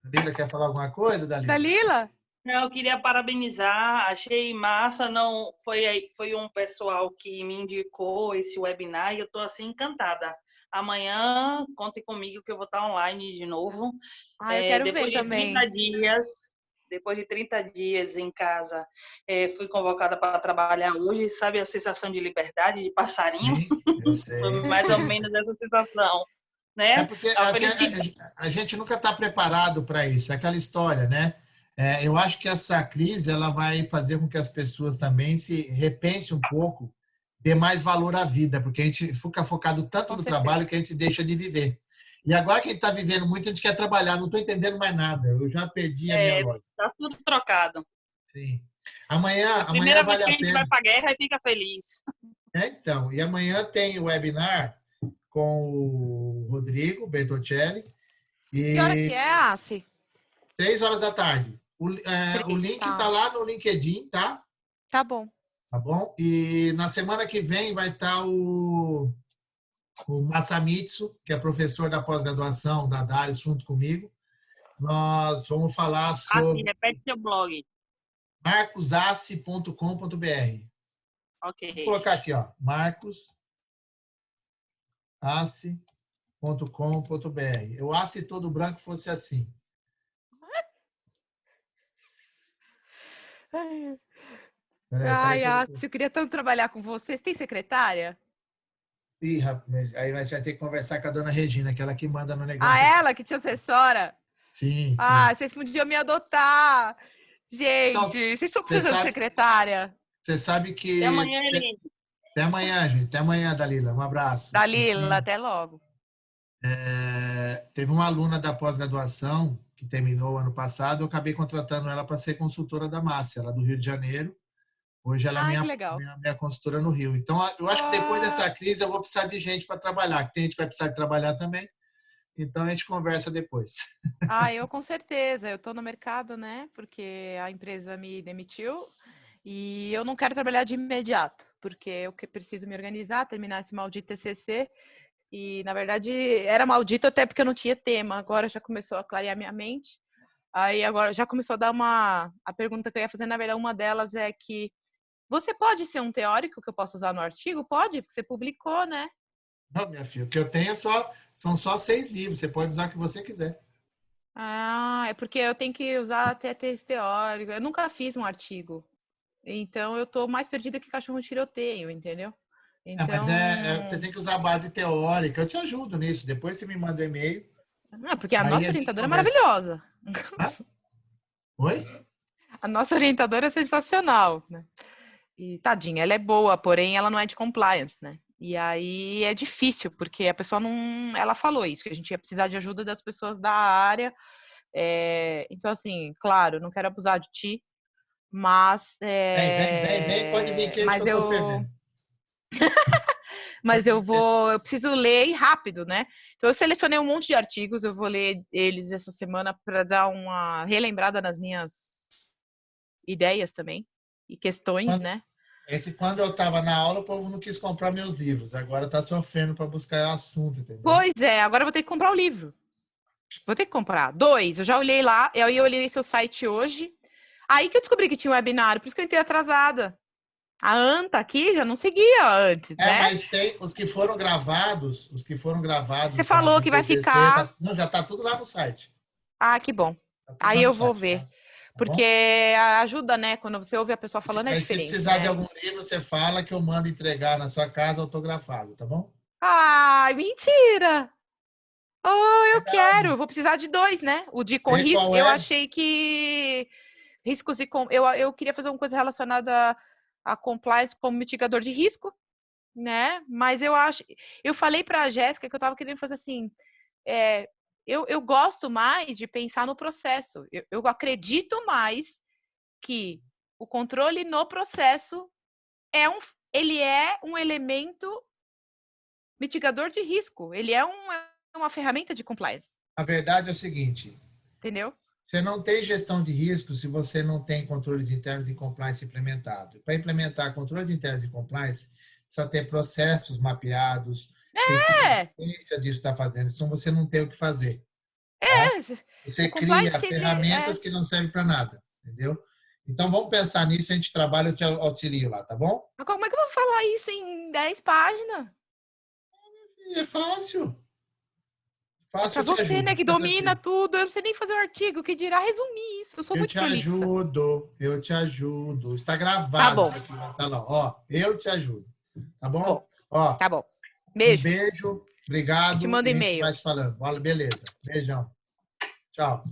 Dalila, quer falar alguma coisa, Dalila? Dalila? Não, eu queria parabenizar, achei massa, não foi um pessoal que me indicou esse webinar e eu estou assim encantada. Amanhã, contem comigo que eu vou estar online de novo. Eu quero ver também. Depois de 30 dias em casa, fui convocada para trabalhar hoje. Sabe a sensação de liberdade, de passarinho? Sim, eu sei. Foi mais ou menos essa sensação, né? É porque a gente nunca está preparado para isso. É aquela história, né? Eu acho que essa crise ela vai fazer com que as pessoas também se repensem um pouco, dê mais valor à vida, porque a gente fica focado tanto no trabalho que a gente deixa de viver. E agora que a gente está vivendo muito, a gente quer trabalhar. Não estou entendendo mais nada. Eu já perdi a minha lógica. Está tudo trocado. Sim. Amanhã Primeira vez vale que a gente vai para a guerra e fica feliz. Então, e amanhã tem o webinar com o Rodrigo Bertoncelli. Que hora que é, Assi? 3 da tarde. O link tá lá no LinkedIn, tá? Tá bom. Tá bom? E na semana que vem vai estar o Masamitsu, que é professor da pós-graduação da Dares, junto comigo. Nós vamos falar sobre... repete seu blog. marcosassi.com.br. Ok. Vou colocar aqui, ó. marcosassi.com.br. O Assi todo branco fosse assim. Assi, eu queria tanto trabalhar com vocês. Tem secretária? Ih, rapaz, aí vai ter que conversar com a dona Regina, que ela que manda no negócio. Ela que te assessora? Sim. Vocês podiam me adotar. Gente, então, vocês estão precisando de secretária. Você sabe que... Até amanhã, Helene. Até amanhã, gente. Até amanhã, Dalila. Um abraço. Dalila, até logo. Teve uma aluna da pós-graduação que terminou ano passado, eu acabei contratando ela para ser consultora da Márcia, ela é do Rio de Janeiro. Hoje ela é Que legal. minha consultora no Rio. Então, eu acho que depois dessa crise eu vou precisar de gente para trabalhar, que tem gente que vai precisar de trabalhar também. Então, a gente conversa depois. Eu com certeza. Eu estou no mercado, né? Porque a empresa me demitiu e eu não quero trabalhar de imediato, porque eu preciso me organizar, terminar esse maldito TCC. E, na verdade, era maldito até porque eu não tinha tema. Agora já começou a clarear minha mente. Aí agora já começou a dar a pergunta que eu ia fazer, na verdade, uma delas é que você pode ser um teórico que eu posso usar no artigo? Pode, porque você publicou, né? Não, minha filha, o que eu tenho são só 6 livros. Você pode usar o que você quiser. É porque eu tenho que usar até texto teórico. Eu nunca fiz um artigo. Então, eu tô mais perdida que cachorro de tiroteio, entendeu? Mas Então... você tem que usar a base teórica. Eu te ajudo nisso. Depois você me manda um e-mail. porque a Aí nossa a gente orientadora é conversa. maravilhosa. Hã? Oi? A nossa orientadora é sensacional, né? E tadinha, ela é boa, porém ela não é de compliance, né? E aí é difícil, porque a pessoa não... Ela falou isso, que a gente ia precisar de ajuda das pessoas da área. Então, assim, claro, não quero abusar de ti, mas... Vem, pode vir quente que eu tô fervendo. Mas eu preciso ler rápido, né? Então eu selecionei um monte de artigos, eu vou ler eles essa semana para dar uma relembrada nas minhas ideias também e questões, né? É que quando eu estava na aula, o povo não quis comprar meus livros. Agora está sofrendo para buscar assunto, entendeu? Pois é, agora eu vou ter que comprar o livro. Vou ter que comprar. 2, eu já olhei lá, eu olhei seu site hoje. Aí que eu descobri que tinha um webinário, por isso que eu entrei atrasada. A Anta aqui já não seguia antes, né? Mas tem os que foram gravados, Você falou que vai ficar... já está tudo lá no site. Que bom. Tá Aí eu vou site, ver. tá? Porque ajuda, né? Quando você ouve a pessoa falando, é diferente. Se precisar né? de algum livro, você fala que eu mando entregar na sua casa autografado, tá bom? Mentira! Eu Verdade. quero. Vou precisar de 2, né? O de com risco. Qual é? Eu achei que riscos e eu queria fazer uma coisa relacionada a compliance como mitigador de risco, né? Mas eu falei para a Jéssica que eu estava querendo fazer assim. Eu gosto mais de pensar no processo. Eu acredito mais que o controle no processo ele é um elemento mitigador de risco. Ele é uma ferramenta de compliance. A verdade é o seguinte. Entendeu? Você não tem gestão de risco se você não tem controles internos e compliance implementado. Para implementar controles internos e compliance, precisa ter processos mapeados, tem que ter ciência disso que está fazendo, senão você não tem o que fazer. Tá? Você cria ferramentas que não servem para nada, entendeu? Então, vamos pensar nisso, a gente trabalha, eu te auxilio lá, tá bom? Mas como é que eu vou falar isso em 10 páginas? É fácil. Pra você, né, que domina tudo, eu não sei nem fazer um artigo, que dirá resumir isso. Eu sou muito prolixa. Eu te ajudo. Está gravado isso aqui, tá lá. Ó, eu te ajudo. Tá bom? Ó, tá bom. Beijo. Um beijo. Obrigado. Eu te mando e-mail. Vai se falando. Beleza. Beijão. Tchau.